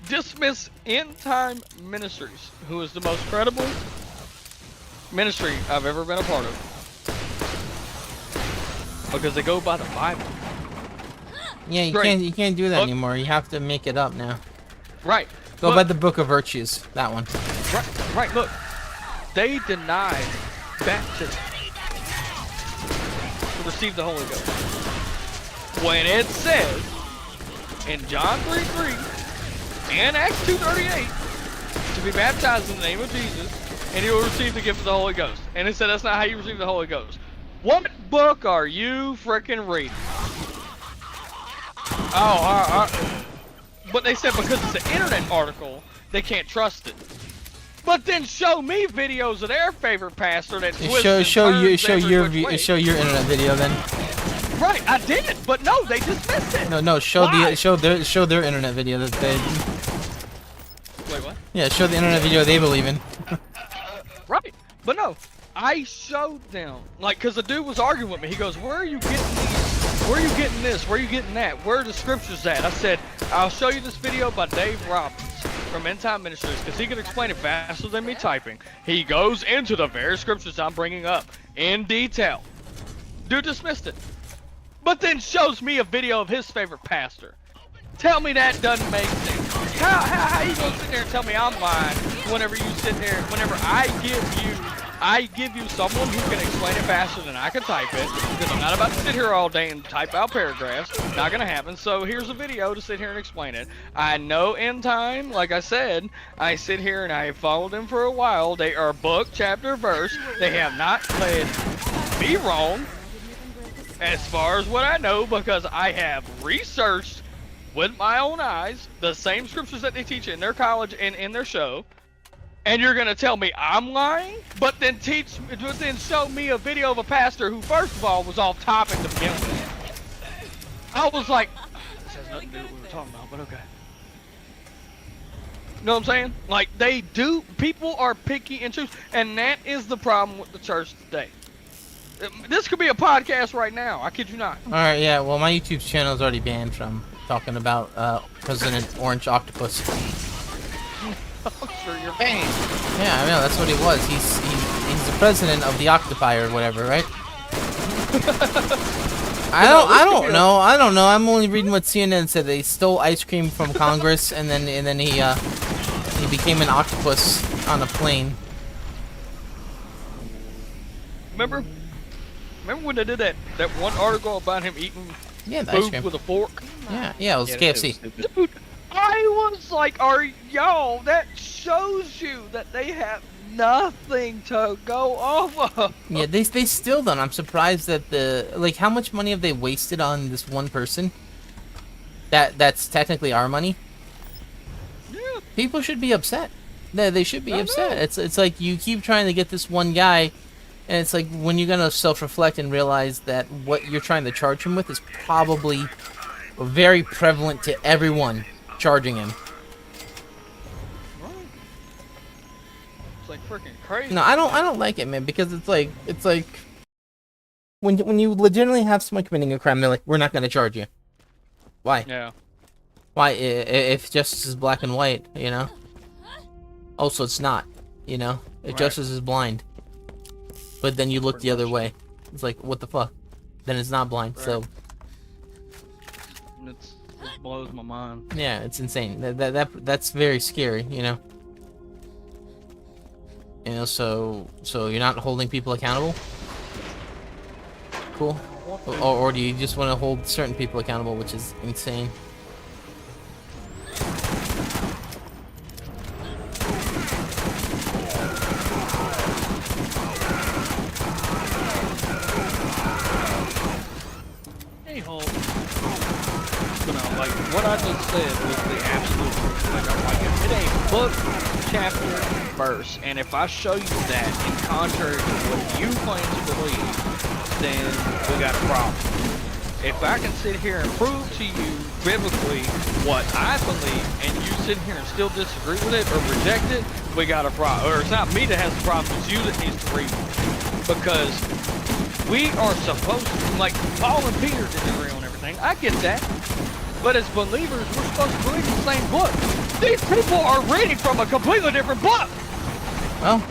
dismiss End Time Ministries, who is the most credible ministry I've ever been a part of, because they go by the Bible.
Yeah, you can't do that anymore. You have to make it up now.
Right.
Go by the Book of Virtues, that one.
Right. Look, they denied baptism to receive the Holy Ghost. When it says in John 3:3 in Acts 2:38 to be baptized in the name of Jesus, and you will receive the gift of the Holy Ghost. And it said that's not how you receive the Holy Ghost. What book are you freaking reading? But they said because it's an internet article, they can't trust it. But then show me videos of their favorite pastor that twists
show your internet video then.
Right, I did, but no, they dismissed it.
No, show
Why?
their internet video that they.
Wait, what?
Yeah, show the internet video they believe in.
Right, but no, I showed them, like, cause the dude was arguing with me. He goes, "Where are you getting these? Where are you getting this? Where are you getting that? Where are the scriptures at?" I said, "I'll show you this video by Dave Robbins from End Time Ministries, because he can explain it faster than me typing. He goes into the very scriptures I'm bringing up in detail." Dude dismissed it, but then shows me a video of his favorite pastor. Tell me that doesn't make sense. How you gonna sit there and tell me I'm lying whenever you sit there, whenever I give you someone who can explain it faster than I can type it, because I'm not about to sit here all day and type out paragraphs. Not gonna happen. So here's a video to sit here and explain it. I know End Time, like I said, I sit here and I have followed them for a while. They are book, chapter, verse. They have not led me wrong as far as what I know, because I have researched with my own eyes the same scriptures that they teach in their college and in their show. And you're gonna tell me I'm lying, but then show me a video of a pastor who, first of all, was off topic to begin with. I was like, this has nothing to do with what we were talking about, but okay. You know what I'm saying? Like, they do, people are picky and choose, and that is the problem with the church today. This could be a podcast right now, I kid you not.
Alright, yeah, well, my YouTube channel is already banned from talking about President Orange Octopus.
I'm sure you're paying.
Yeah, I know, that's what he was. He's the president of the Octopi or whatever, right? I don't know. I'm only reading what CNN said. They stole ice cream from Congress, and then he became an octopus on a plane.
Remember when they did that one article about him eating food with a fork?
Yeah, it was KFC.
Dude, I was like, that shows you that they have nothing to go off of.
Yeah, they still don't. I'm surprised that how much money have they wasted on this one person? That's technically our money.
Yeah.
People should be upset. They should be upset. It's like you keep trying to get this one guy, and it's like when you're gonna self-reflect and realize that what you're trying to charge him with is probably very prevalent to everyone charging him.
It's like freaking crazy.
No, I don't like it, man, because it's like when you legitimately have someone committing a crime, they're like, we're not gonna charge you. Why?
Yeah.
Why? If justice is black and white, you know. Also, it's not, you know. If justice is blind. But then you look the other way. It's like, what the fuck? Then it's not blind. So.
It blows my mind.
Yeah, it's insane. That's very scary, you know. You know, so you're not holding people accountable. Cool. Or do you just want to hold certain people accountable, which is insane.
Like what I just said was the absolute truth. Like I'm like, if it ain't book, chapter, verse, and if I show you that in contrary to what you claim to believe, then we got a problem. If I can sit here and prove to you biblically what I believe, and you sit here and still disagree with it or reject it, we got a problem. Or it's not me that has the problem, it's you that needs to read it. Because we are supposed to, like Paul and Peter disagree on everything. I get that. But as believers, we're supposed to believe in the same book. These people are reading from a completely different book.
Well,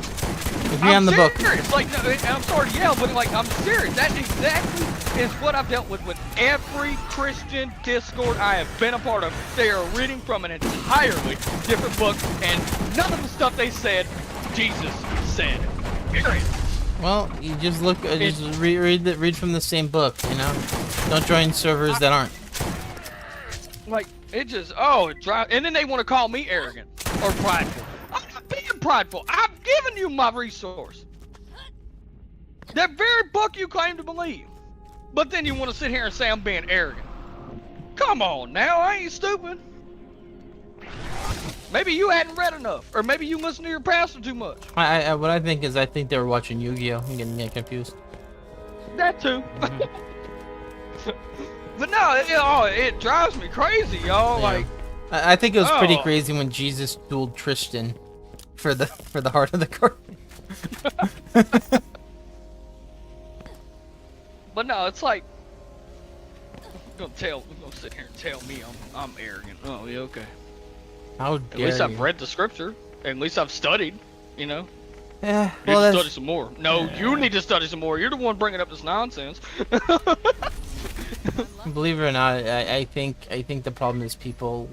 agree on the book.
Like, no, I'm sorry to yell, but like, I'm serious. That exactly is what I've dealt with every Christian Discord I have been a part of. They are reading from an entirely different book, and none of the stuff they said, Jesus said. Period.
Well, you just look, just read from the same book, you know. Don't join servers that aren't.
Like, It just, it drives, and then they want to call me arrogant or prideful. I'm not being prideful. I've given you my resource. That very book you claim to believe. But then you want to sit here and say I'm being arrogant. Come on now, I ain't stupid. Maybe you hadn't read enough, or maybe you listen to your pastor too much.
What I think is, I think they were watching Yu-Gi-Oh! And getting confused.
That too. But no, it drives me crazy, y'all.
Yeah.
Like,
I think it was pretty
Oh.
crazy when Jesus dueled Tristan for the heart of the card.
but no, it's like, you're gonna sit here and tell me I'm arrogant. Oh, yeah, okay.
How
At
dare
least
you?
I've read the scripture. At least I've studied. You know.
Yeah,
You
well,
need to
that's,
study some more. No, you need to study some more. You're the one bringing up this nonsense.
believe it or not, I think the problem is people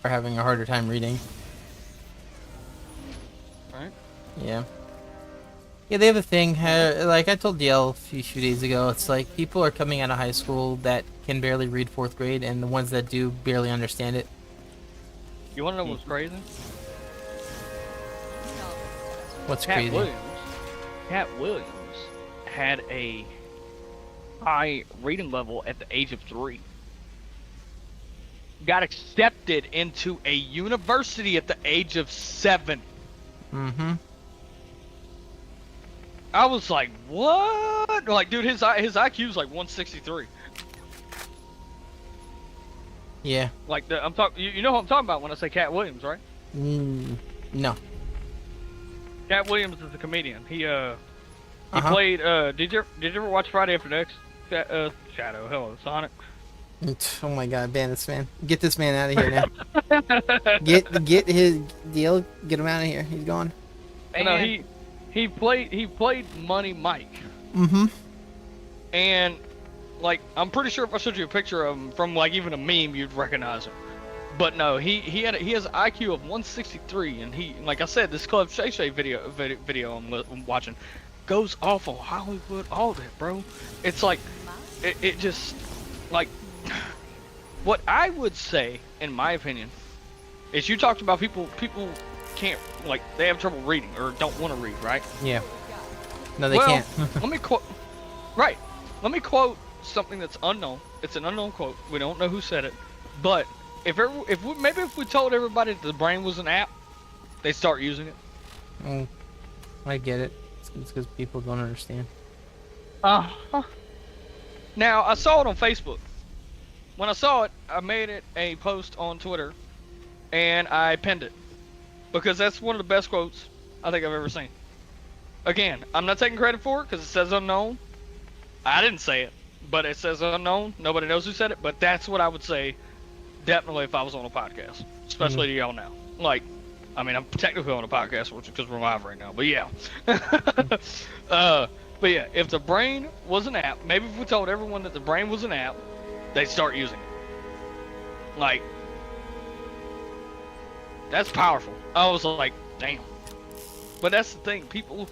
are having a harder time reading.
Right?
Yeah. Yeah, they have a thing. Like I told DL a few days ago, it's like people are coming out of high school that can barely read 4th grade, and the ones that do barely understand it.
You want to know what's crazy?
What's
Cat
crazy?
Williams had a high reading level at the age of 3. Got accepted into a university at the age of 7.
Mm-hmm.
I was like, what? Like, dude, his IQ's like 163.
Yeah.
Like, I'm talking. You know what I'm talking about when I say Cat Williams, right?
No.
Cat Williams is a comedian. He
Uh-huh.
played. Did you ever watch Friday After Next? Shadow. Hello, Sonic.
Oh my God, ban this man! Get this man out of here now! get his deal. Get him out of here. He's gone.
No, he played Money Mike.
Mm-hmm.
And like, I'm pretty sure if I showed you a picture of him from like even a meme, you'd recognize him. But no, he has an IQ of 163, and he, like I said, this Club Shay Shay video I'm watching goes off on Hollywood, all that, bro. It's like, it just, like, what I would say, in my opinion, is you talked about people can't, like, they have trouble reading or don't want to read, right?
Yeah. No, they
Well,
can't.
let me quote. Right. Let me quote something that's unknown. It's an unknown quote. We don't know who said it, but if we told everybody that the brain was an app, they start using it.
Oh, I get it. It's because people don't understand.
Now I saw it on Facebook. When I saw it, I made it a post on Twitter, and I pinned it because that's one of the best quotes I think I've ever seen. Again, I'm not taking credit for it because it says unknown. I didn't say it, but it says unknown. Nobody knows who said it, but that's what I would say definitely if I was on a podcast, especially to y'all now. Like, I mean, I'm technically on a podcast because we're live right now, but yeah. But yeah, if the brain was an app, maybe if we told everyone that the brain was an app, they'd start using it. Like, that's powerful. I was like, damn. But that's the thing, people,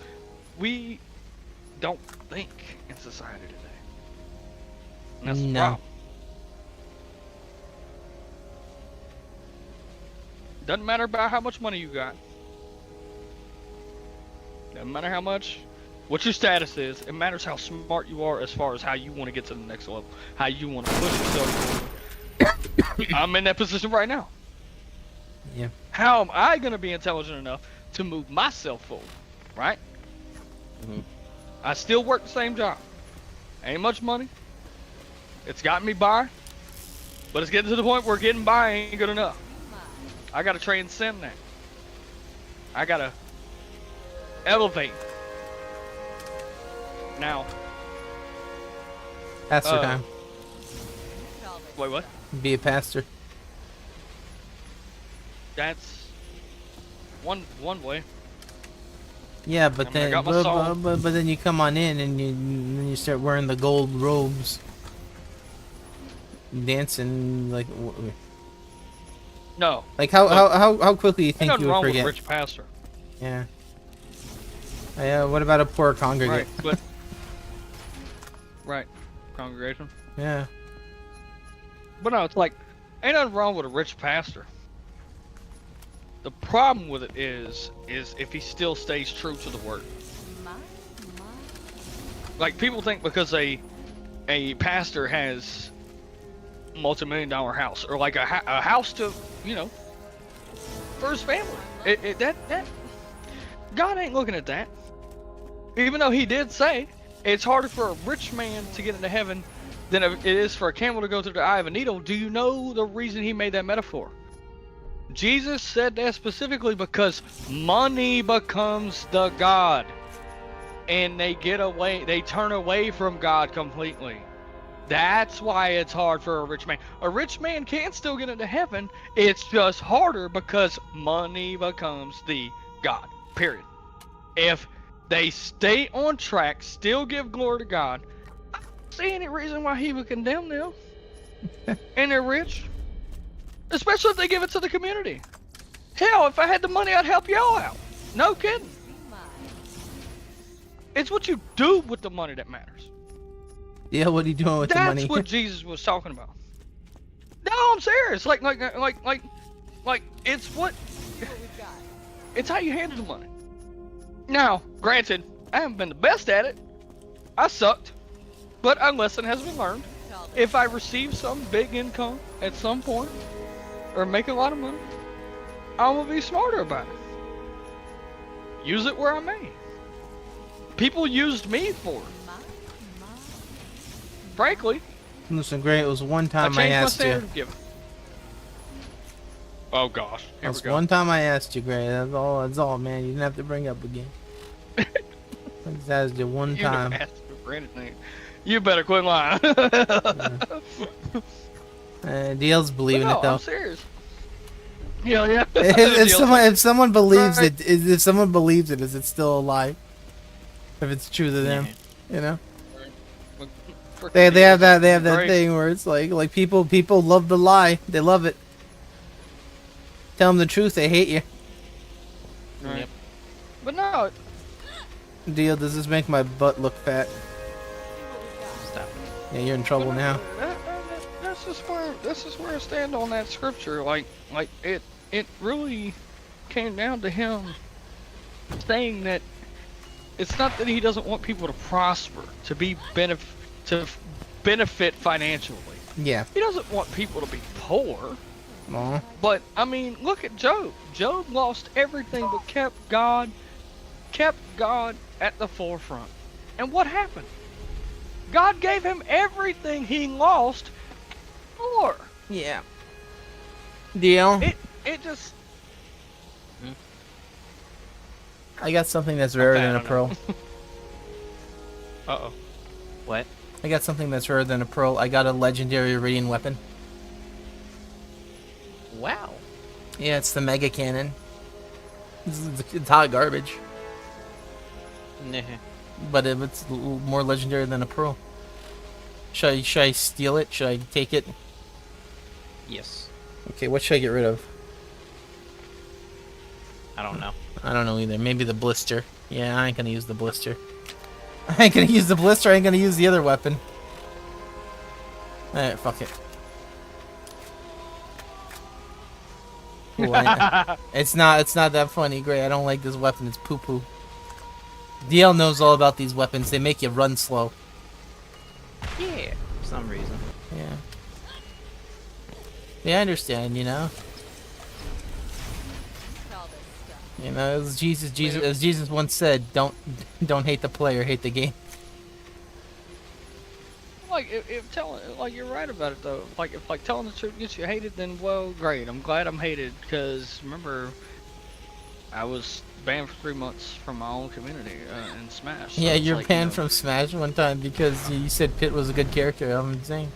we don't think in society today. And that's the
No.
problem. Doesn't matter about how much money you got. Doesn't matter what your status is. It matters how smart you are as far as how you want to get to the next level. How you want to push yourself forward. I'm in that position right now.
Yeah.
How am I going to be intelligent enough to move myself forward? Right?
Mhm.
I still work the same job. Ain't much money. It's gotten me by. But it's getting to the point where getting by ain't good enough. I gotta transcend that. I gotta elevate. Now.
Pastor time.
Wait, what?
Be a pastor.
That's one way.
Yeah, but
I mean, I
then
got my song.
but then you come on in and you start wearing the gold robes, dancing like
No.
how quickly you
Ain't
think
nothing
you would
wrong
forget?
with rich pastor.
Yeah. Yeah. What about a poor congregate?
Right, but right, congregation.
Yeah.
But no, it's like Ain't nothing wrong with a rich pastor. The problem with it is if he still stays true to the word.
My.
Like people think because a pastor has a multi-million-dollar house or like a house to, you know, for his family. That God ain't looking at that. Even though he did say it's harder for a rich man to get into heaven than it is for a camel to go through the eye of a needle. Do you know the reason he made that metaphor? Jesus said that specifically because money becomes the God. And they turn away from God completely. That's why it's hard for a rich man. A rich man can still get into heaven. It's just harder because money becomes the God. Period. If they stay on track, still give glory to God, I don't see any reason why he would condemn them. And they're rich. Especially if they give it to the community. Hell, if I had the money, I'd help y'all out. No kidding. It's what you do with the money that matters.
Yeah, what are you doing with the money?
That's what Jesus was talking about. No, I'm serious. Like, it's what... It's how you handle the money. Now, granted, I haven't been the best at it. I sucked. But a lesson has been learned. If I receive some big income at some point, or make a lot of money, I'm gonna be smarter about it. Use it where I may. People used me for it. Frankly.
Listen, Gray, it was one time I
changed my
asked
standard
you.
of giving. Oh gosh.
It was one time I asked you, Gray. That's all, man. You didn't have to bring up again. I just asked you one time.
You better quit lying.
DL's believing it though.
I'm serious. Yeah.
if someone believes it, is it still a lie? If it's true to them, you know. They have that thing where it's like people love the lie. They love it. Tell them the truth, they hate you.
Right. Yep. But no.
Deal, does this make my butt look fat?
Stop.
Yeah, you're in trouble now.
That's just where I stand on that scripture. Like it really came down to him saying that it's not that he doesn't want people to prosper, to benefit financially.
Yeah.
He doesn't want people to be poor.
Aww.
But I mean, look at Job. Job lost everything but kept God at the forefront. And what happened? God gave him everything he lost for.
Yeah. Deal.
It just...
I got something that's rarer than a pearl.
Uh-oh.
What?
I got something that's rarer than a pearl. I got a legendary Iridian weapon.
Wow.
Yeah, it's the Mega Cannon. It's hot garbage.
Nah.
But it's more legendary than a pearl. Should I steal it? Should I take it?
Yes.
Okay, what should I get rid of?
I don't know.
I don't know either. Maybe the blister. Yeah, I ain't gonna use the blister. I ain't gonna use the blister. I ain't gonna use the other weapon. Alright, fuck it. Ooh, it's not that funny, Gray. I don't like this weapon. It's poo-poo. DL knows all about these weapons. They make you run slow.
Yeah, for some reason.
Yeah. Yeah, I understand, you know. You know, as Jesus once said, don't hate the player, hate the game.
Like if telling, like you're right about it though. Like if telling the truth gets you hated, then well, great. I'm glad I'm hated because remember, I was banned for 3 months from my own community in Smash. So
yeah, you're
like,
banned from Smash one time because you said Pit was a good character. I'm insane.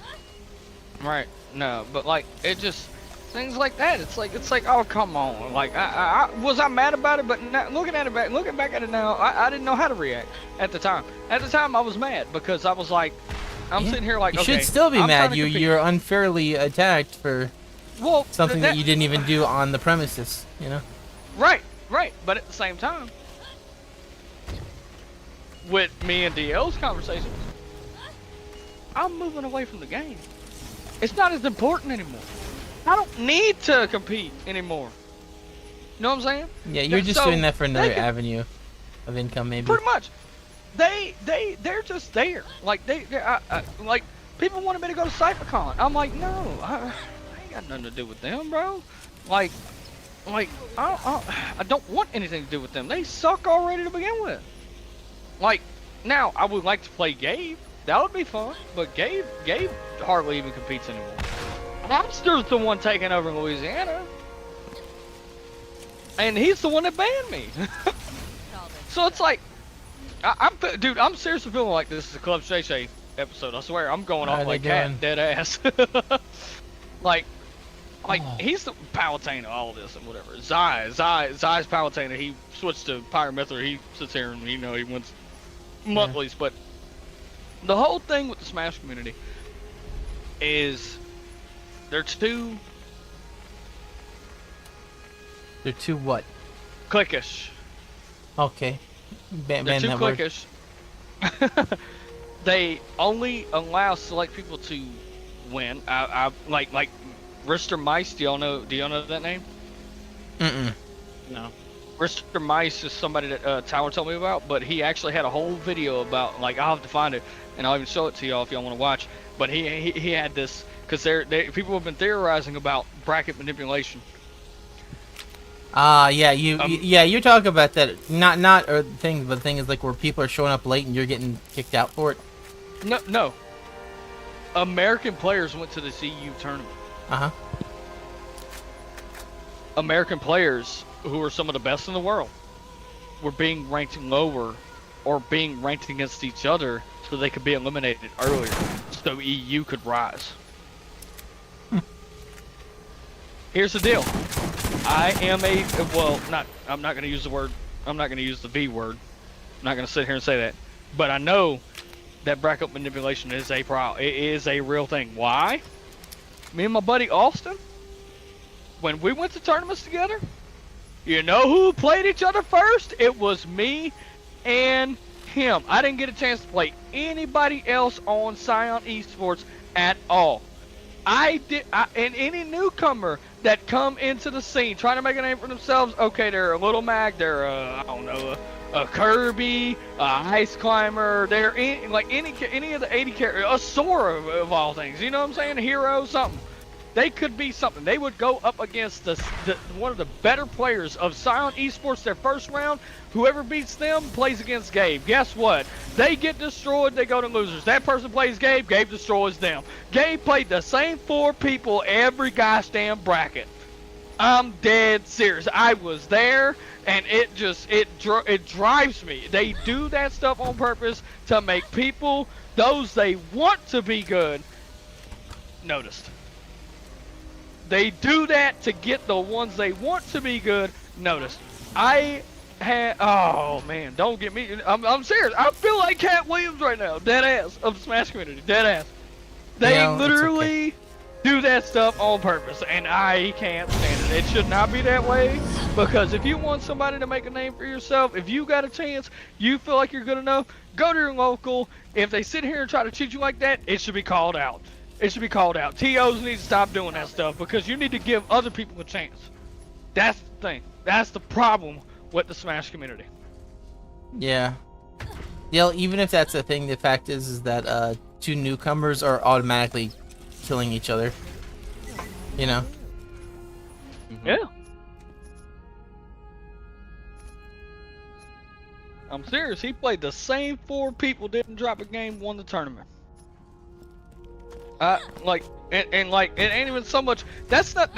Right. No, but like it just things like that. It's like oh come on. Like I was mad about it, but now, looking back at it now, I didn't know how to react at the time. At the time, I was mad because I was like. I'm sitting here like,
you
okay,
should still be
I'm
mad. You're unfairly attacked for something that you didn't even do on the premises, you know?
Right. But at the same time, with me and DL's conversations, I'm moving away from the game. It's not as important anymore. I don't need to compete anymore. You know what I'm saying?
Yeah, you're just
So,
doing that for another
they can-
avenue of income, maybe.
Pretty much. They're just there. Like like people wanted me to go to CypherCon. I'm like, no, I ain't got nothing to do with them, bro. Like I don't want anything to do with them. They suck already to begin with. Like now, I would like to play Gabe. That would be fun. But Gabe hardly even competes anymore. Monster's the one taking over in Louisiana, and he's the one that banned me. So it's like. Dude, I'm seriously feeling like this is a Club Shay Shay episode. I swear, I'm going off like cat dead ass. like he's the Palutena of all this and whatever. Zai's Palutena. He switched to Pyromether. He sits here and he wins monthlies. But the whole thing with the Smash community is they're too
what?
cliquish.
Okay.
They're too cliquish. They only allow select people to win. I like Rister Mice. Do y'all know that name?
No.
Rister Mice is somebody that Tower told me about, but he actually had a whole video about, like, I'll have to find it and I'll even show it to y'all if y'all want to watch. But he had this because people have been theorizing about bracket manipulation.
Yeah, you're talking about that. Not or thing, but the thing is like where people are showing up late and you're getting kicked out for it.
No. American players went to the CU tournament. American players who are some of the best in the world were being ranked lower or being ranked against each other so they could be eliminated earlier, so EU could rise. Here's the deal. I'm not going to use the word, I'm not going to use the V word. I'm not going to sit here and say that. But I know that bracket manipulation is a problem. It is a real thing. Why? Me and my buddy Austin, when we went to tournaments together, you know who played each other first? It was me and him. I didn't get a chance to play anybody else on Scion Esports at all. And any newcomer that come into the scene trying to make a name for themselves, okay, they're a Little Mac, they're I don't know, a Kirby, a Ice Climber, they're any of the 80 characters, a Sora of all things, you know what I'm saying, a hero, something. They could be something. They would go up against one of the better players of Scion Esports their first round. Whoever beats them plays against Gabe. Guess what? They get destroyed, they go to losers. That person plays Gabe, Gabe destroys them. Gabe played the same 4 people every gosh damn bracket. I'm dead serious. I was there, and it drives me. They do that stuff on purpose to make people, those they want to be good, noticed. They do that to get the ones they want to be good noticed. Oh man, don't get me. I'm serious. I feel like Cat Williams right now. Dead ass of the Smash community. Dead ass. They literally do that stuff on purpose, and I can't stand it. It should not be that way, because if you want somebody to make a name for yourself, if you got a chance, you feel like you're good enough, go to your local. If they sit here and try to treat you like that, it should be called out. It should be called out. TOs need to stop doing that stuff, because you need to give other people a chance. That's the thing. That's the problem with the Smash community.
Yeah. Yeah, even if that's the thing, the fact is that 2 newcomers are automatically killing each other. You know?
Yeah. I'm serious. He played the same 4 people, didn't drop a game, won the tournament. It ain't even so much. That's not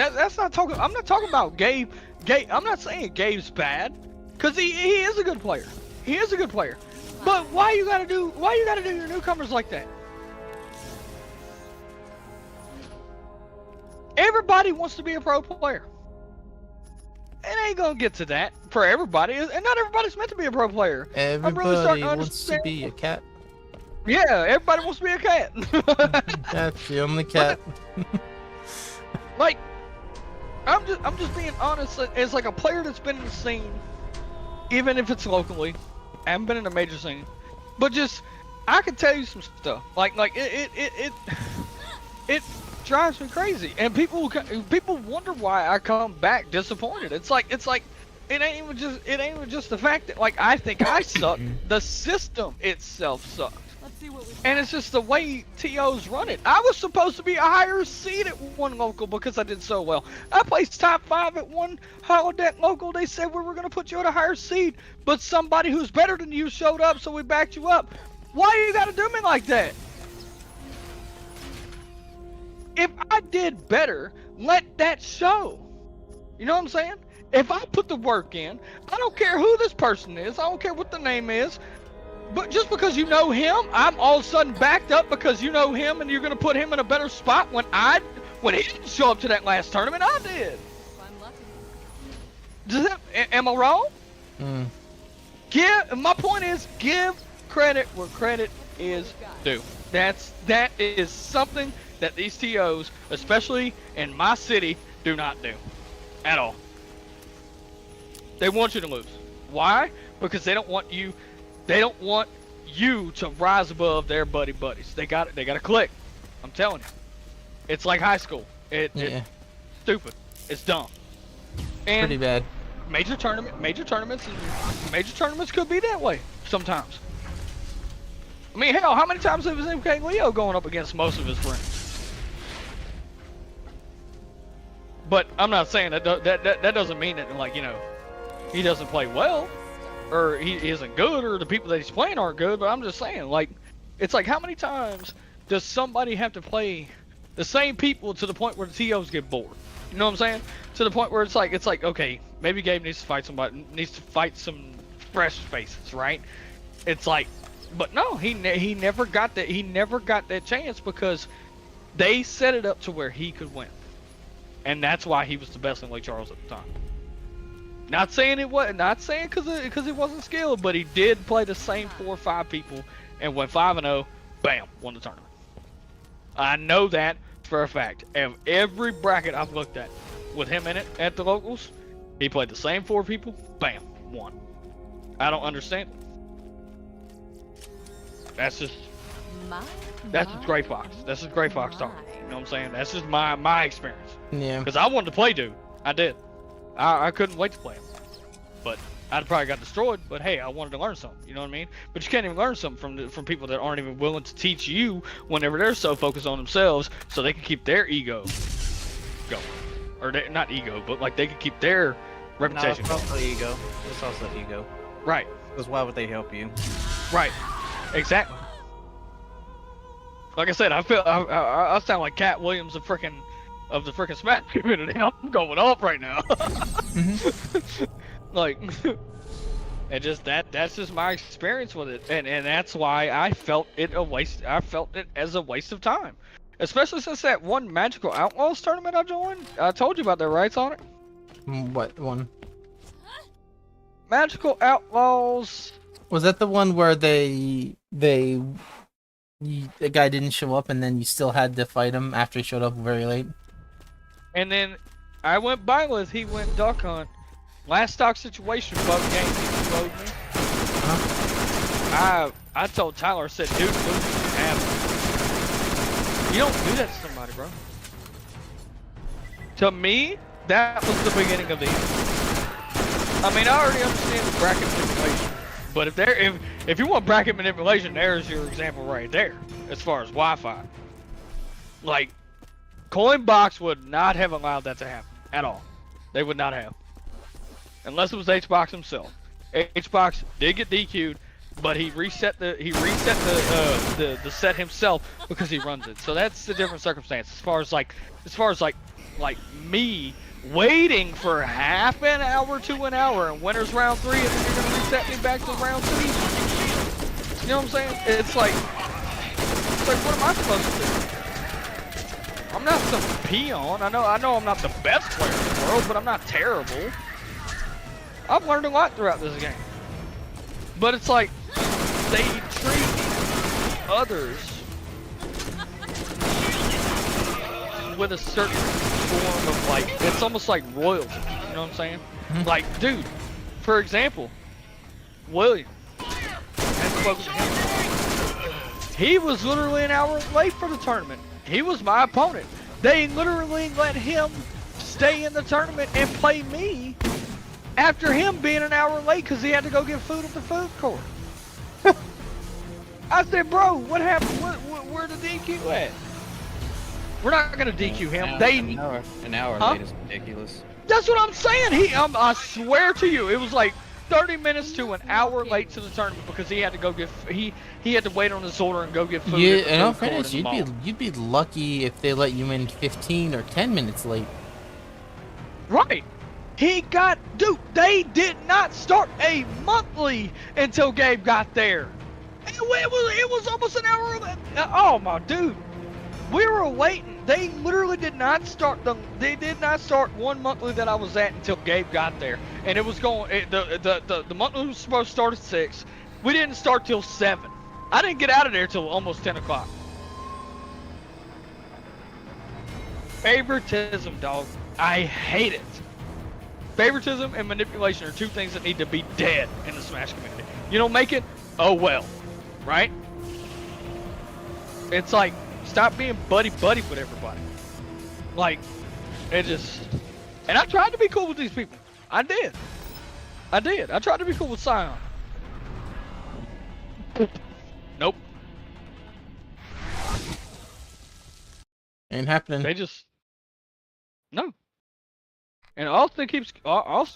talking. I'm not talking about Gabe. I'm not saying Gabe's bad, cause he is a good player. He is a good player. But why you gotta do your newcomers like that? Everybody wants to be a pro player. It ain't gonna get to that for everybody, and not everybody's meant to be a pro player.
Everybody wants to be a cat.
Yeah, everybody wants to be a cat.
That's the only cat.
Like, I'm just being honest. As like a player that's been in the scene, even if it's locally, I haven't been in a major scene, but just I can tell you some stuff. Like it drives me crazy, and people wonder why I come back disappointed. It's like it ain't even just the fact that like I think I suck. The system itself sucks.
Let's see what we
And it's just the way TOs run it. I was supposed to be a higher seed at one local because I did so well. I placed top 5 at one holodeck local. They said we were going to put you at a higher seed, but somebody who's better than you showed up, so we backed you up. Why you got to do me like that? If I did better, let that show. You know what I'm saying? If I put the work in, I don't care who this person is. I don't care what the name is. But just because you know him, I'm all of a sudden backed up because you know him and you're going to put him in a better spot when he didn't show up to that last tournament, I did.
I'm lucky.
Does that, am I wrong? My point is, give credit where credit is due. That is something that these TOs, especially in my city, do not do. At all. They want you to lose. Why? Because they don't want you to rise above their buddies. They got to click. I'm telling you. It's like high school. It's stupid. It's dumb. And
Pretty bad.
Major tournaments could be that way sometimes. I mean, hell, how many times have MK Leo going up against most of his friends? But I'm not saying that doesn't mean that, like, you know, he doesn't play well, or he isn't good, or the people that he's playing aren't good. But I'm just saying, like, it's like, how many times does somebody have to play the same people to the point where the TOs get bored? You know what I'm saying? To the point where it's like, okay, maybe Gabe needs to fight some fresh faces, right? It's like, but no, he never got that. He never got that chance because they set it up to where he could win, and that's why he was the best in Lake Charles at the time. Not saying because it wasn't skilled, but he did play the same 4 or 5 people and went 5-0, bam, won the tournament. I know that for a fact. And every bracket I've looked at with him in it at the locals, he played the same 4 people, bam, won. I don't understand. That's just Gray Fox. That's just Gray Fox talking. You know what I'm saying? That's just my experience.
Yeah.
Because I wanted to play dude. I did. I couldn't wait to play him. But I'd probably got destroyed. But hey, I wanted to learn something. You know what I mean? But you can't even learn something from people that aren't even willing to teach you whenever they're so focused on themselves, so they can keep their ego going. Or not ego, but like they can keep their reputation.
No, it's also ego. It's also ego.
Right.
Because why would they help you?
Right. Exactly. Like I said, I sound like Cat Williams of the freaking Smash community. I'm going off right now. Like, and just that's just my experience with it, and that's why I felt it a waste. I felt it as a waste of time, especially since that one Magical Outlaws tournament I joined. I told you about that, right, Sonic?
What one?
Magical Outlaws.
Was that the one where the guy didn't show up and then you still had to fight him after he showed up very late?
And then I went byleth, he went duck hunt. Last stock situation, bug game, he rode me. I told Tyler, I said, dude, you don't do that to somebody, bro. To me, that was the beginning of the end. I mean, I already understand the bracket manipulation, but if you want bracket manipulation, there's your example right there, as far as Wi-Fi. Like, Coinbox would not have allowed that to happen at all. They would not have, unless it was HBox himself. HBox did get DQ'd, but he reset the set himself because he runs it. So that's a different circumstance. As far as like me waiting for half an hour to an hour and winners round 3, and then you're gonna reset me back to round 2. You know what I'm saying? It's like what am I supposed to do? I'm not some peon. I know I'm not the best player in the world, but I'm not terrible. I've learned a lot throughout this game. But it's like they treat others with a certain form of, like, it's almost like royalty. You know what I'm saying? Like, dude, for example, William. I hadn't spoken to him. He was literally an hour late for the tournament. He was my opponent. They literally let him stay in the tournament and play me after him being an hour late because he had to go get food at the food court. I said, bro, what happened? Where the DQ at? We're not gonna DQ him.
An hour
Huh?
late is ridiculous.
That's what I'm saying. I swear to you, it was like 30 minutes to an hour late to the tournament because he had to go get he had to wait on his order and go get food.
You,
at the
in all
food court
fairness,
in the mall.
you'd be lucky if they let you in 15 or 10 minutes late.
Right. Dude, they did not start a monthly until Gabe got there. It was almost an hour. Oh my dude, we were waiting. They literally did not start They did not start one monthly that I was at until Gabe got there, and it was going. The monthly was supposed to start at 6. We didn't start till 7. I didn't get out of there till almost 10 o'clock. Favoritism, dog. I hate it. Favoritism and manipulation are two things that need to be dead in the Smash community. You don't make it, oh well, right? It's like, stop being buddy-buddy with everybody. Like, it just... And I tried to be cool with these people. I did. I tried to be cool with Sion. Nope.
Ain't happening.
They just... No. And Austin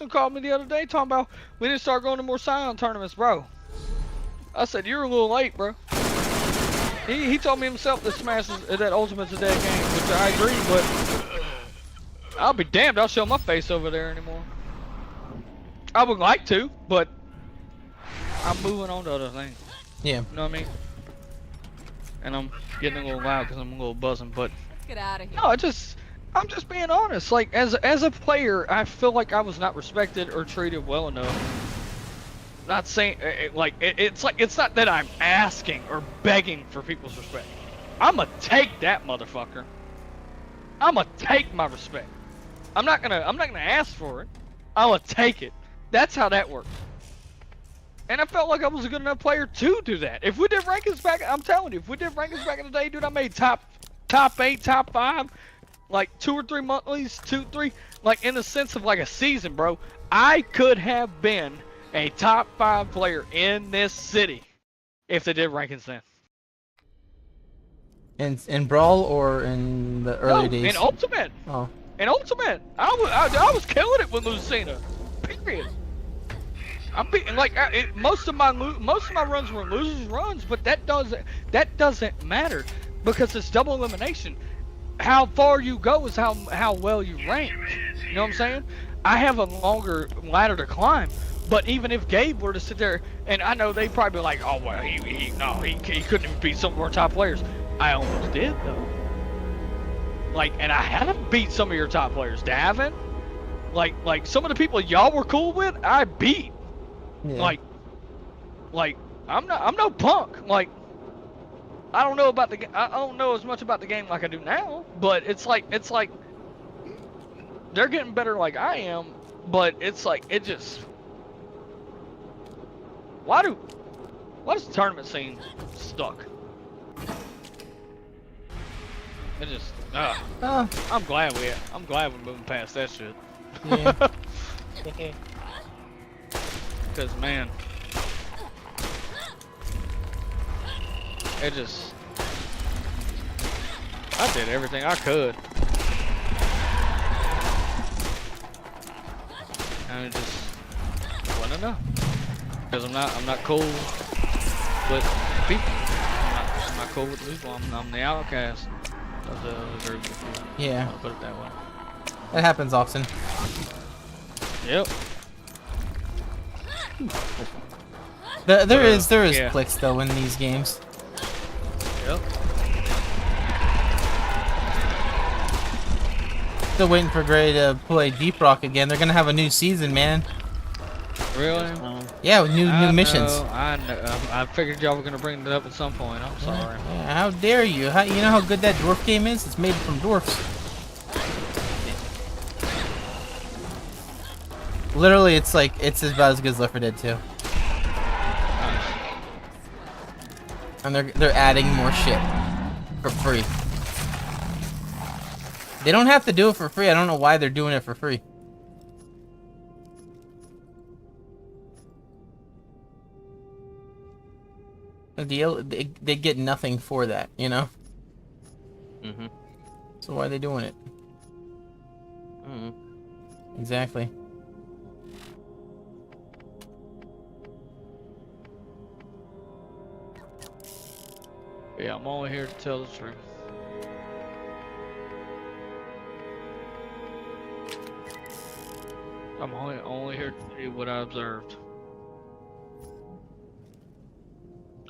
called me the other day talking about we need to start going to more Sion tournaments, bro. I said, you're a little late, bro. He told me himself that that Ultimate's a dead game, which I agree, but I'll be damned I'll show my face over there anymore. I would like to, but I'm moving on to other things.
Yeah.
You know what I mean? And I'm getting a little loud because I'm a little buzzing, but
Let's get out of here.
no, I'm just being honest. Like, as a player, I feel like I was not respected or treated well enough. Not saying it's not that I'm asking or begging for people's respect. I'ma take that motherfucker. I'ma take my respect. I'm not gonna ask for it. I'ma take it. That's how that works. And I felt like I was a good enough player to do that. If we did rankings back, I'm telling you, if we did rankings back in the day, dude, I made top 8, top 5, like 2 or 3 monthlies, 2, 3, like in the sense of like a season, bro. I could have been a top 5 player in this city if they did rankings then.
In Brawl or in the early days?
In Ultimate.
Oh.
In Ultimate. I was killing it with Lucina. Period. I'm beating like most of my runs were losers runs, but that doesn't matter because it's double elimination. How far you go is how well you rank. You know what I'm saying? I have a longer ladder to climb. But even if Gabe were to sit there, and I know they'd probably be like, oh well, he couldn't even beat some of our top players. I almost did though. Like, and I haven't beat some of your top players, Davin. Like some of the people y'all were cool with, I beat. Yeah. Like I'm no punk. Like I don't know as much about the game like I do now, but it's like they're getting better like I am, but it's like it just. Why is the tournament scene stuck? It just, I'm glad we're moving past that shit.
Yeah.
Cause man, it just, I did everything I could. And it just wasn't enough. Because I'm not cool with people. I'm not cool with people. I'm the outcast of the group.
Yeah.
I'll put it that way.
That happens often.
Yep.
There is
yeah.
clicks though in these games.
Yep.
Still waiting for Gray to play Deep Rock again. They're gonna have a new season, man.
Really?
Yeah, with new missions.
I know. I figured y'all were gonna bring it up at some point. I'm sorry.
Yeah, how dare you? You know how good that dwarf game is? It's made from dwarfs. Literally, it's about as good as Left 4 Dead 2. And they're adding more shit for free. They don't have to do it for free. I don't know why they're doing it for free. They get nothing for that, you know?
Mm-hmm.
So why are they doing it?
Mm-hmm.
Exactly.
Yeah, I'm only here to tell the truth. I'm only here to tell you what I observed.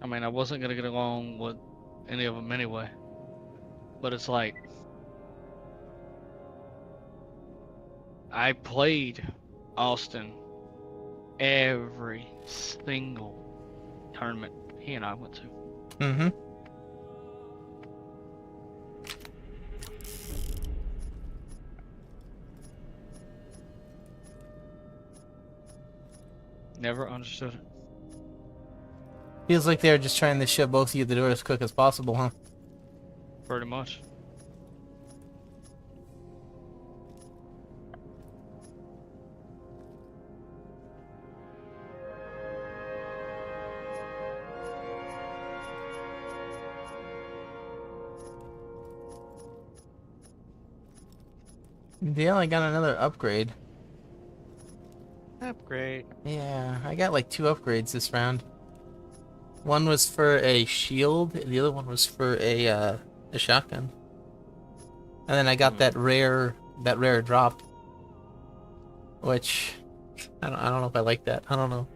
I mean, I wasn't gonna get along with any of them anyway. But it's like, I played Austin every single tournament he and I went to.
Mm-hmm.
Never understood it.
Feels like they're just trying to shove both of you the door as quick as possible, huh?
Pretty much.
Dale, I got another upgrade.
Upgrade.
Yeah, I got like 2 upgrades this round. One was for a shield, and the other one was for a shotgun. And then I got that rare drop, which I don't know if I like that. I don't know.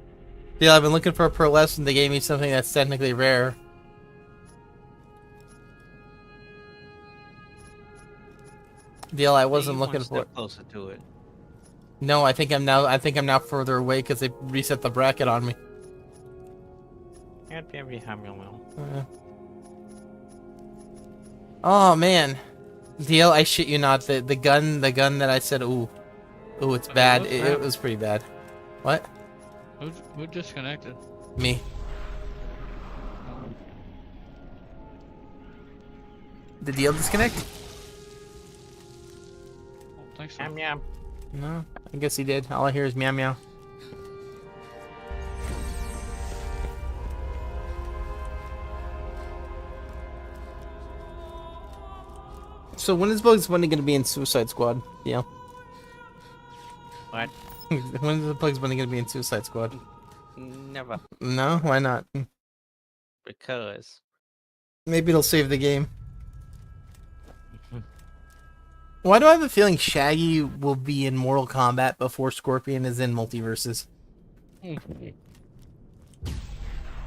Yeah, I've been looking for a pearlescent. They gave me something that's technically rare. Deal, I wasn't looking for it.
Closer to it.
No, I think I'm now further away because they reset the bracket on me. Oh man, Deal, I shit you not. The gun that I said, ooh, it's bad. It was pretty bad. What?
Who disconnected?
Me. Did Deal disconnect?
I don't think so.
Yum yum.
No, I guess he did. All I hear is meow meow. So when is Bugs Bunny gonna be in Suicide Squad? Yeah.
What?
When is Bugs Bunny gonna be in Suicide Squad?
Never.
No, why not?
Because.
Maybe it'll save the game. Why do I have a feeling Shaggy will be in Mortal Kombat before Scorpion is in Multiverses?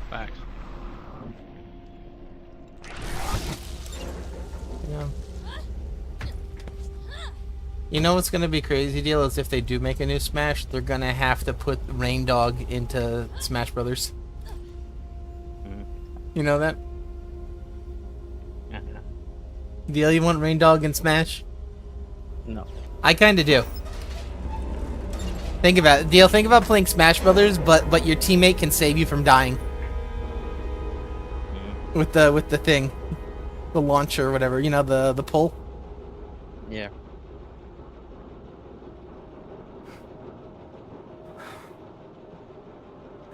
Facts.
Yeah. You know what's gonna be crazy, Deal, is if they do make a new Smash, they're gonna have to put Rain Dog into Smash Brothers. You know that? Deal, you want Rain Dog in Smash?
No.
I kinda do. Think about it. Deal, think about playing Smash Brothers, but your teammate can save you from dying. With the thing. The launcher or whatever, you know, the pull.
Yeah.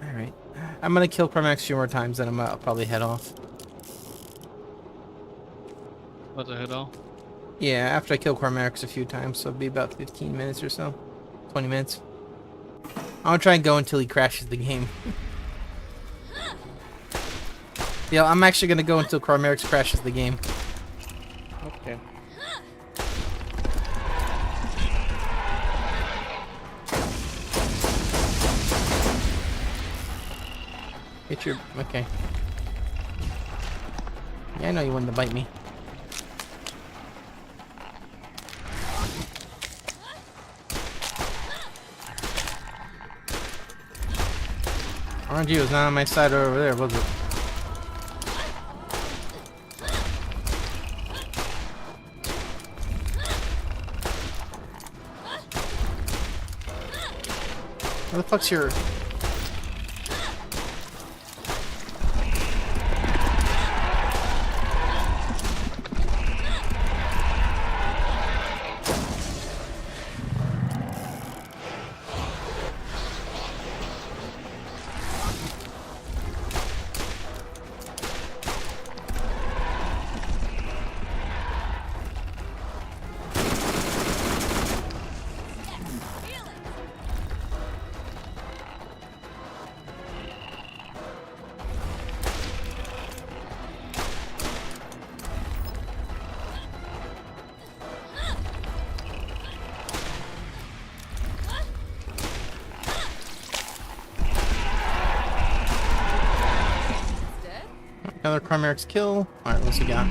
Alright. I'm gonna kill Cormax a few more times, then I'll probably head off.
What the hell?
Yeah, after I kill Cormax a few times, so it'll be about 15 minutes or so. 20 minutes. I'm gonna try and go until he crashes the game. Yeah, I'm actually gonna go until Cormax crashes the game.
Okay.
Get your... okay. Yeah, I know you wanted to bite me. RNG was not on my side or over there, was it? Where the fuck's your... Another Chimera's kill. Alright, what's he got?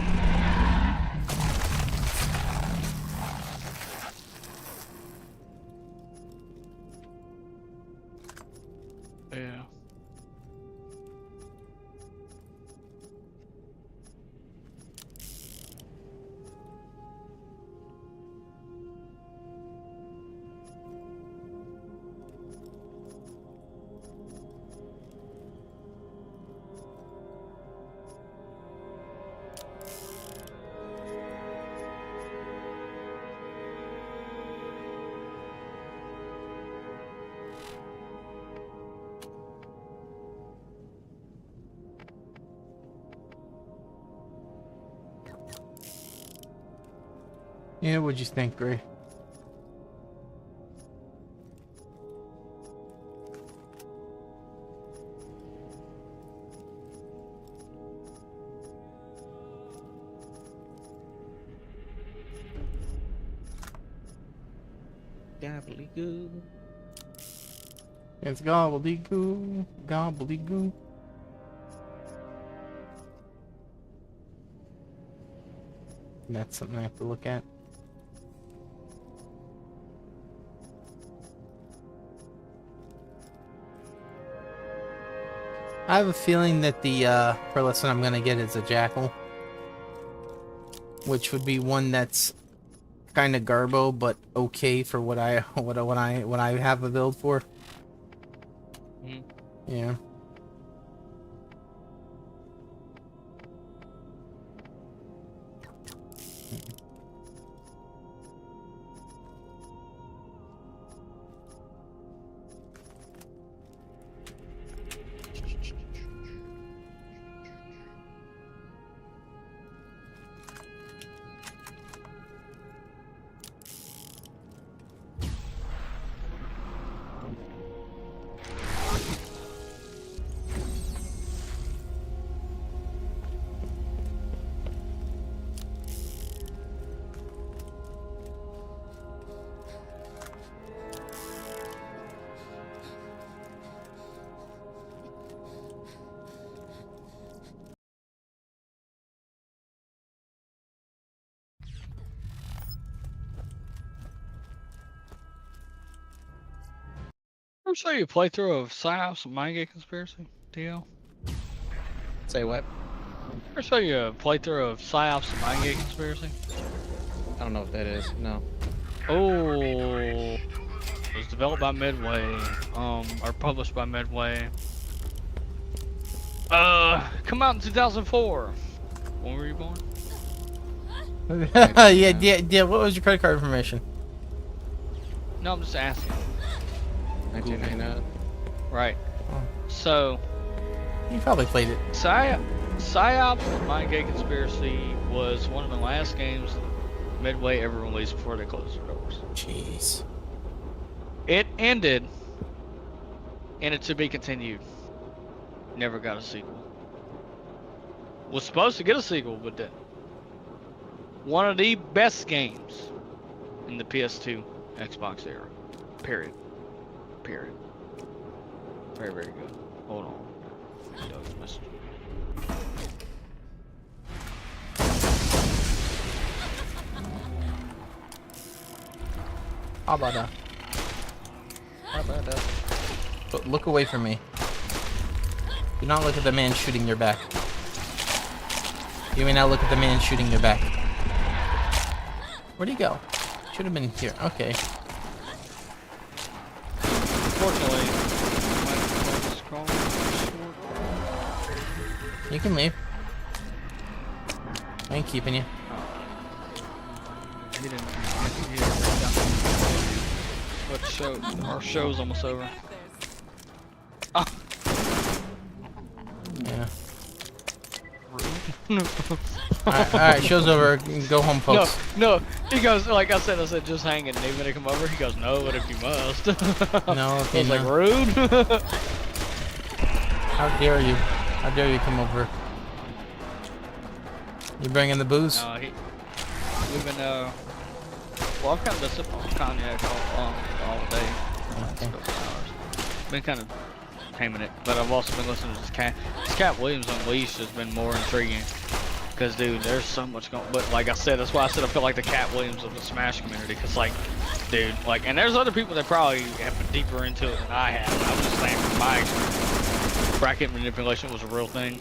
Yeah.
Yeah, what'd you think, Gray?
Gobbledygoo.
It's gobbledygoo, gobbledygoo. That's something I have to look at. I have a feeling that the Perlison I'm gonna get is a Jackal, which would be one that's kind of garbo, but okay for what I have a build for.
Mhm.
Yeah.
Ever show you a playthrough of Psyops and Mindgate Conspiracy, TL?
Say what?
Ever show you a playthrough of Psyops and Mindgate Conspiracy?
I don't know what that is. No.
Oh, it was developed by Midway, or published by Midway. Come out in 2004. When were you born?
yeah. What was your credit card information?
No, I'm just asking.
1999.
Right.
Oh.
So,
You probably played it.
Psyops and Mindgate Conspiracy was one of the last games Midway ever released before they closed their doors.
Jeez.
It ended, and it to be continued. Never got a sequel. Was supposed to get a sequel, but didn't. One of the best games in the PS2, Xbox era. Period. Very, very good. Hold on. Doug's message.
How about that? But look away from me. Do not look at the man shooting your back. You may not look at the man shooting your back. Where'd he go? Should have been here. Okay.
Unfortunately, my
You can leave. I ain't keeping you.
he didn't but our show's almost over. Ah.
Yeah. Alright, show's over. Go home, folks.
No, he goes, like I said, just hanging. Need me to come over? He goes, no, but if you must.
No, if
I was
you
like,
know.
rude.
How dare you? How dare you come over? You bringing the booze?
No, we've been, well, I've kind of been sipping on cognac all day.
Okay.
Been kind of taming it. But I've also been listening to this Cat Williams Unleashed has been more intriguing. Cause dude, there's so much going. But like I said, that's why I said I feel like the Cat Williams of the Smash community. Cause like, dude, like, and there's other people that probably have been deeper into it than I have. I'm just saying from my experience, bracket manipulation was a real thing.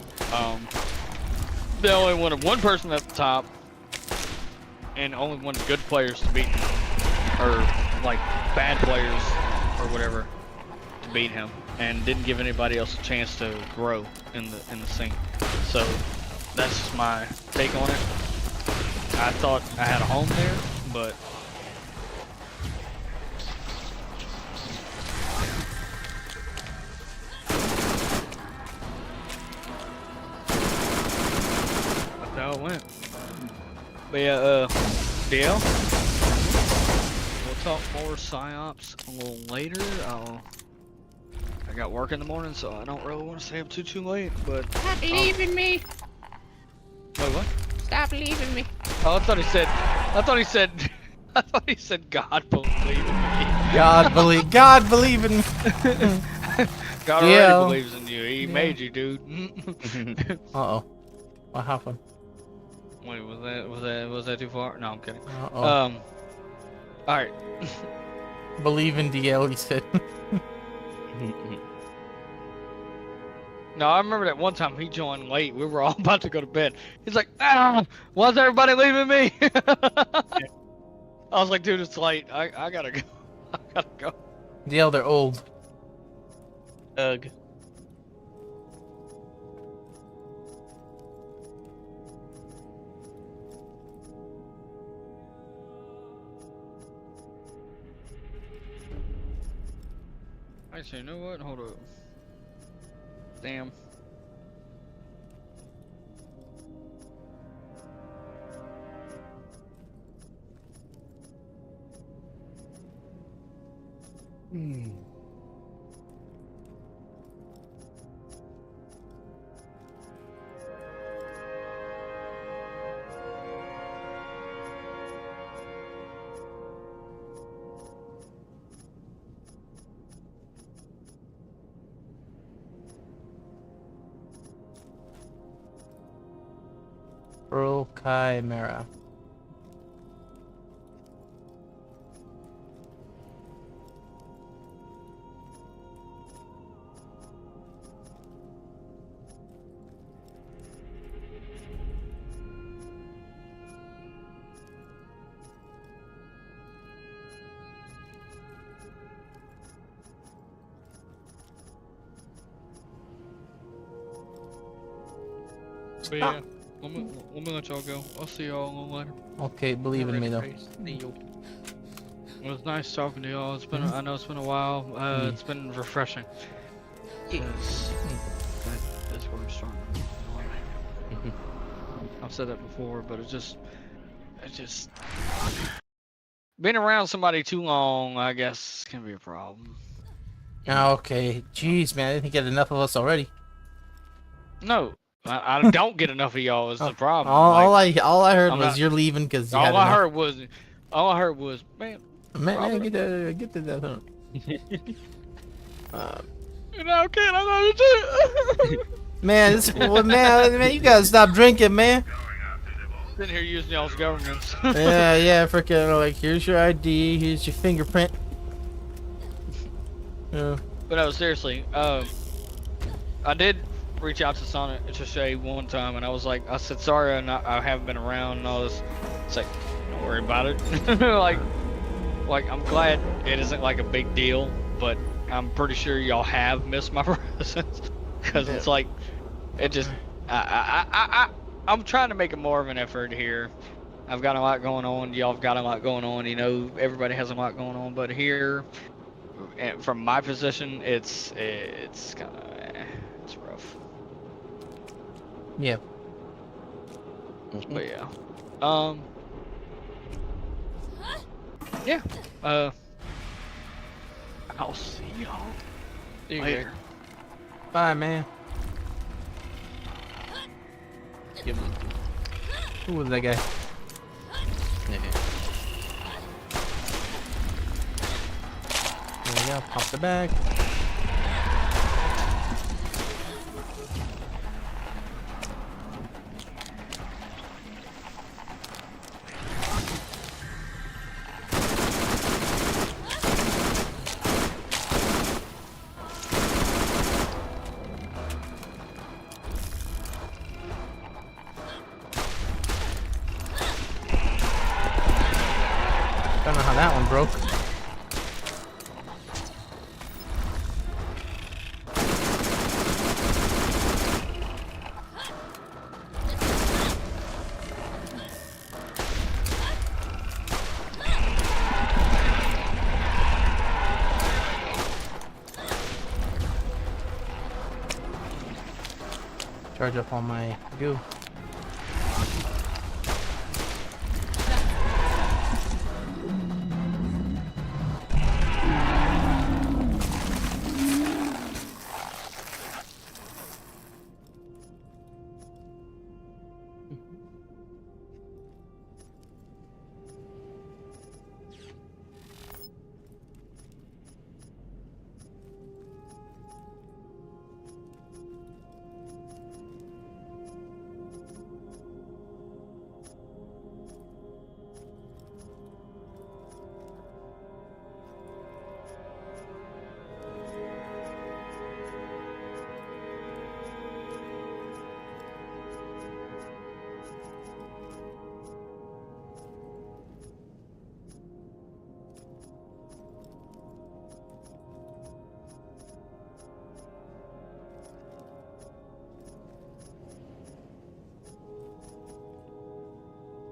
They only wanted one person at the top, and only wanted good players to beat him, or like bad players or whatever to beat him, and didn't give anybody else a chance to grow in the scene. So that's just my take on it. I thought I had a home there, but that's how it went. But yeah, DL, we'll talk more psyops a little later. I got work in the morning, so I don't really want to stay up too late. But
Stop leaving me.
wait, what?
Stop leaving me.
Oh, I thought he said God believe in me.
God believe in me.
God
Yeah.
already believes in you. He made you, dude.
Uh-oh. What happened?
Wait, was that too far? No, I'm kidding.
Uh-oh.
All right.
Believe in DL, he said.
No, I remember that one time he joined late. We were all about to go to bed. He's like, why's everybody leaving me? I was like, dude, it's late. I gotta go. I gotta go.
DL, they're old.
Ugh.
Actually, you know what? Hold up. Damn.
Pearl Chimera.
But yeah, let me let y'all go. I'll see y'all a little later.
Okay, believe in me though.
It was nice talking to y'all. It's been I know it's been a while. It's been refreshing. Yes. That Discord's starting to annoy me. I've said that before, but it's just being around somebody too long, I guess, can be a problem.
Okay, jeez, man, I didn't get enough of us already.
No, I don't get enough of y'all. Is the problem?
All I heard
I'm
was
not-
you're leaving because you
all
had
I
enough.
heard was, man,
Man, get to that.
you know, kid, I know you too.
Man, man, you gotta stop drinking, man.
Sitting here using y'all's governments.
yeah, freaking like here's your ID, here's your fingerprint. Yeah.
But no, seriously, I did reach out to Sonic Shay one time, and I was like, I said sorry, I haven't been around and all this. It's like, don't worry about it. like I'm glad it isn't like a big deal, but I'm pretty sure y'all have missed my presence because it's like, it just, I'm trying to make it more of an effort here. I've got a lot going on. Y'all have got a lot going on. You know, everybody has a lot going on, but here, and from my position, it's kind of it's rough.
Yeah.
But yeah, yeah. I'll see y'all later.
Bye, man.
Give him.
Who was that guy?
Yeah.
There we go. Pop the bag. don't know how that one broke. Charge up all my goo.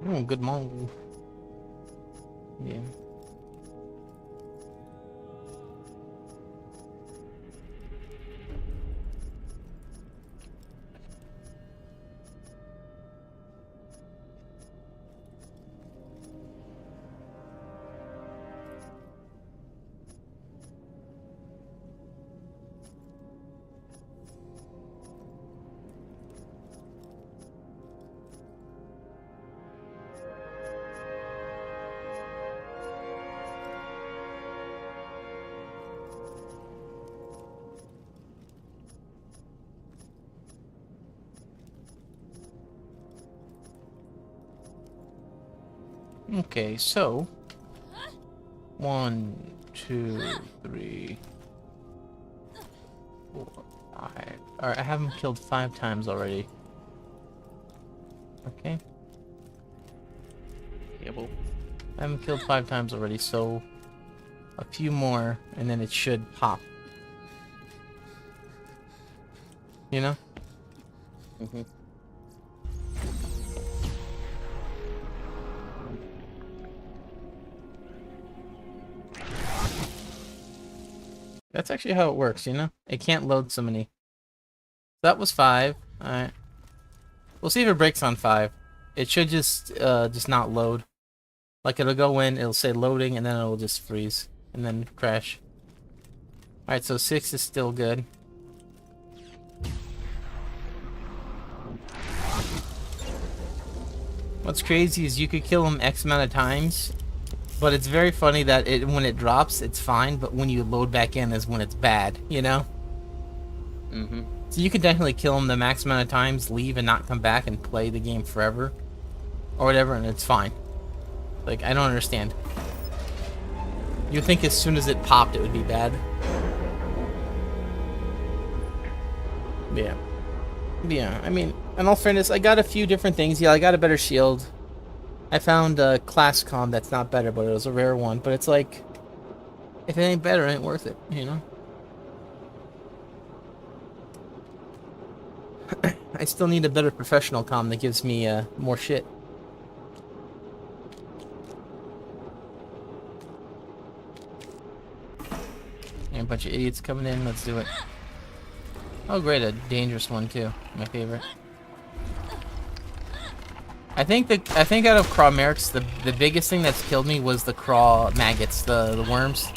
Oh, good morning. Yeah. Okay, so 1, 2, 3, 4, 5. Alright, I have him killed 5 times already. Okay.
Yeah, well,
I have him killed 5 times already, so a few more and then it should pop. You know?
mm-hmm.
That's actually how it works, you know? It can't load so many. That was 5. Alright. We'll see if it breaks on 5. It should just not load. Like, it'll go in, it'll say loading, and then it'll just freeze. And then crash. Alright, so 6 is still good. What's crazy is you could kill him X amount of times, but it's very funny that when it drops, it's fine, but when you load back in is when it's bad, you know?
Mm-hmm.
So you can definitely kill him the max amount of times, leave and not come back and play the game forever. Or whatever, and it's fine. Like, I don't understand. You'd think as soon as it popped, it would be bad. Yeah. Yeah, I mean, in all fairness, I got a few different things. Yeah, I got a better shield. I found a class comm that's not better, but it was a rare one. But it's like, if it ain't better, it ain't worth it, you know? I still need a better professional comm that gives me more shit. And a bunch of idiots coming in. Let's do it. Oh, great, a dangerous one too. My favorite. I think out of craw mercs, the biggest thing that's killed me was the craw maggots, the worms,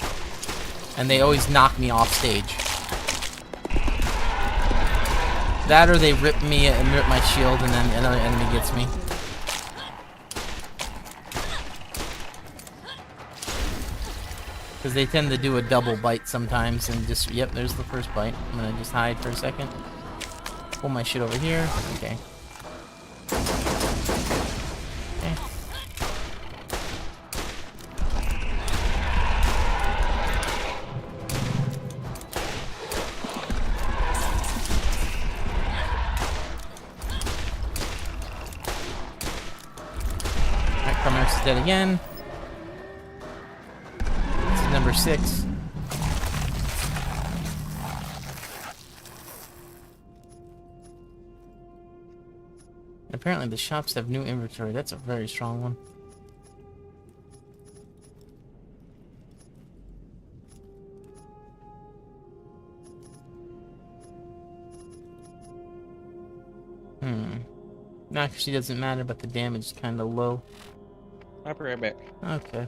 and they always knock me off stage. That or they rip me and rip my shield, and then another enemy gets me. Because they tend to do a double bite sometimes, and just, yep, there's the first bite. I'm gonna just hide for a second. Pull my shit over here. Okay. Alright, Cromeric's dead again. 5 or 6. Apparently the shops have new inventory. That's a very strong one. Accuracy doesn't matter, but the damage is kind of low.
I'll be right back.
Okay.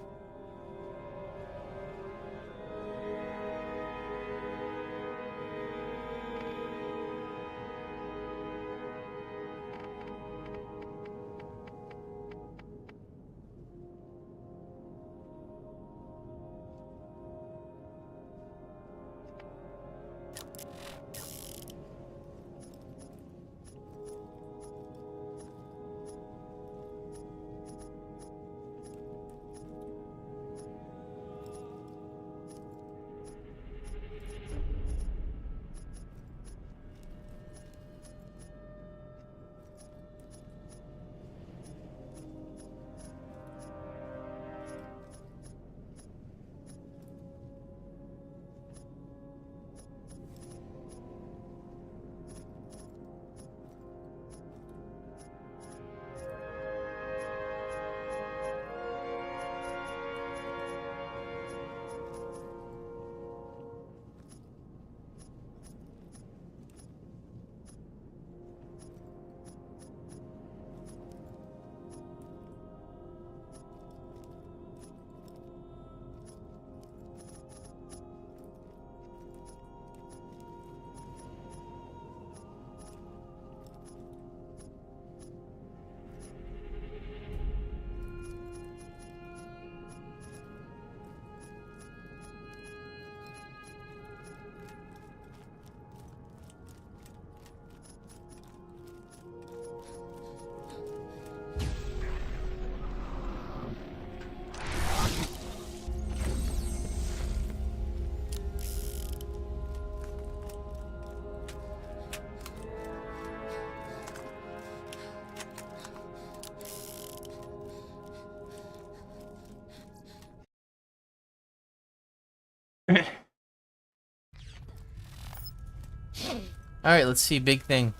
Alright, let's see. Big thing.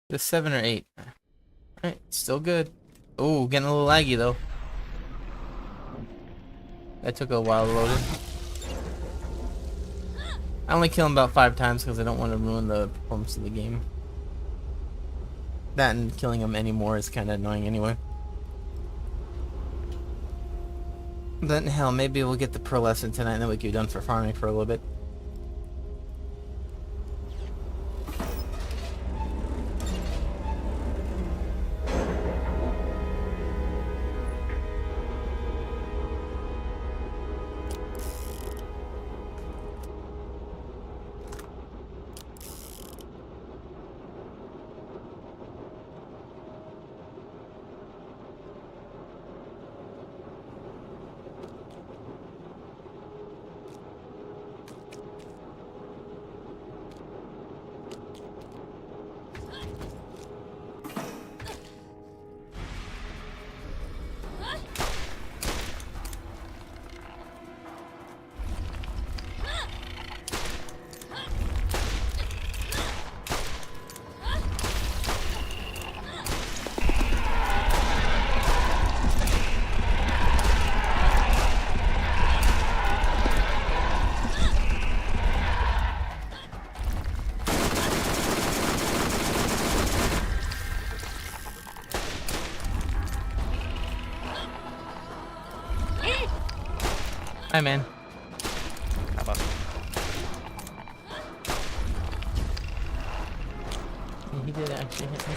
The 7 or 8. Alright, still good. Oh, getting a little laggy though. That took a while to load in. I only kill him about 5 times because I don't want to ruin the performance of the game. That and killing him anymore is kind of annoying anyway. But hell, maybe we'll get the pro lesson tonight and then we can be done for farming for a little bit. Hi, man.
How about
He did actually hit me.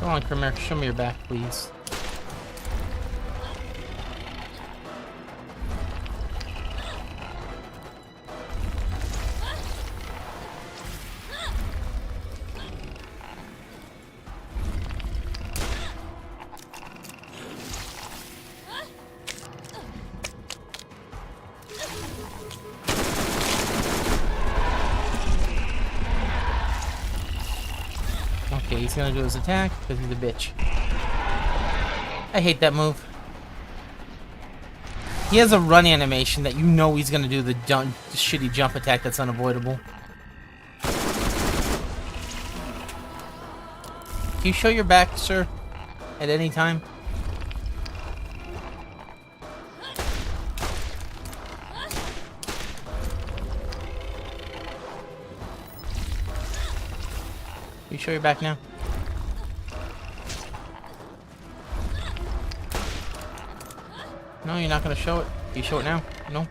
Come on, Kramer, show me your back, please. Okay, he's gonna do his attack because he's a bitch. I hate that move. He has a run animation that you know he's gonna do the shitty jump attack that's unavoidable. Can you show your back, sir? At any time? Can you show your back now? No, you're not gonna show it. Can you show it now? No.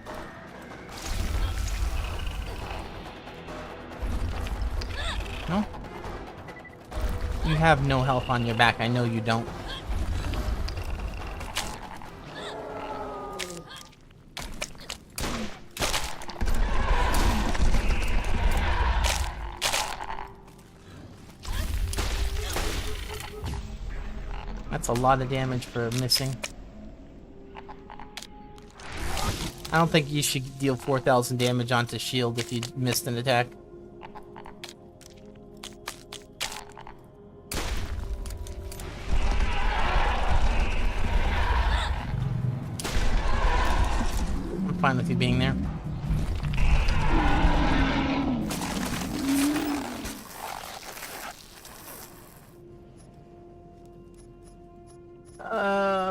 No? You have no health on your back. I know you don't. That's a lot of damage for missing. I don't think you should deal 4,000 damage onto shield if you missed an attack. I'm fine with you being there.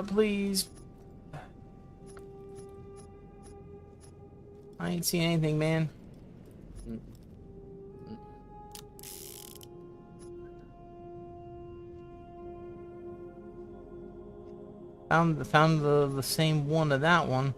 Please. I ain't seen anything, man. Found the same one of that one.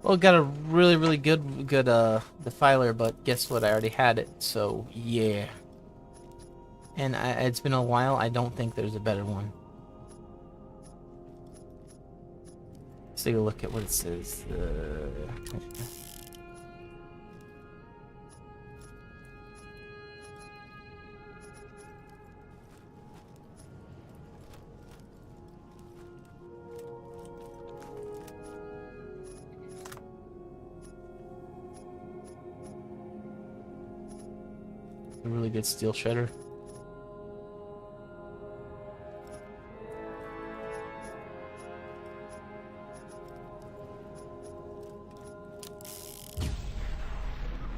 Well, got a really good defiler, but guess what? I already had it, so yeah. And it's been a while. I don't think there's a better one. Let's take a look at what it says. A really good steel shredder.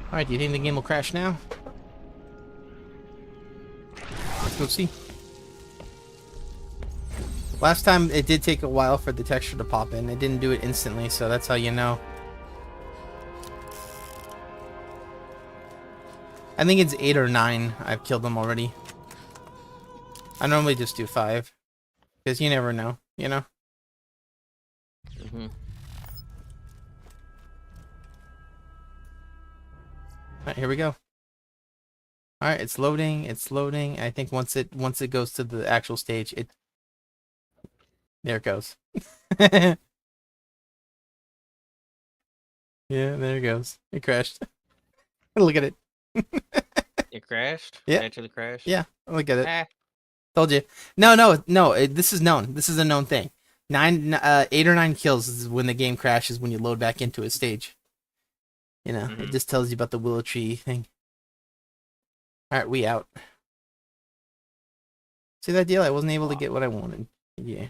Alright, do you think the game will crash now? Let's go see. Last time it did take a while for the texture to pop in. It didn't do it instantly, so that's how you know. I think it's 8 or 9. I've killed them already. I normally just do 5. Because you never know, you know?
Mm-hmm.
Alright, here we go. Alright, it's loading, it's loading. I think once it goes to the actual stage, there it goes. Yeah, there it goes. It crashed. Look at it.
It crashed?
Yeah.
It actually crashed?
Yeah, look at it.
Ah.
Told you. No. This is known. This is a known thing. 8 or 9 kills is when the game crashes when you load back into a stage. You know, it just tells you about the willow tree thing. Alright, we out. See that deal? I wasn't able to get what I wanted. Yeah.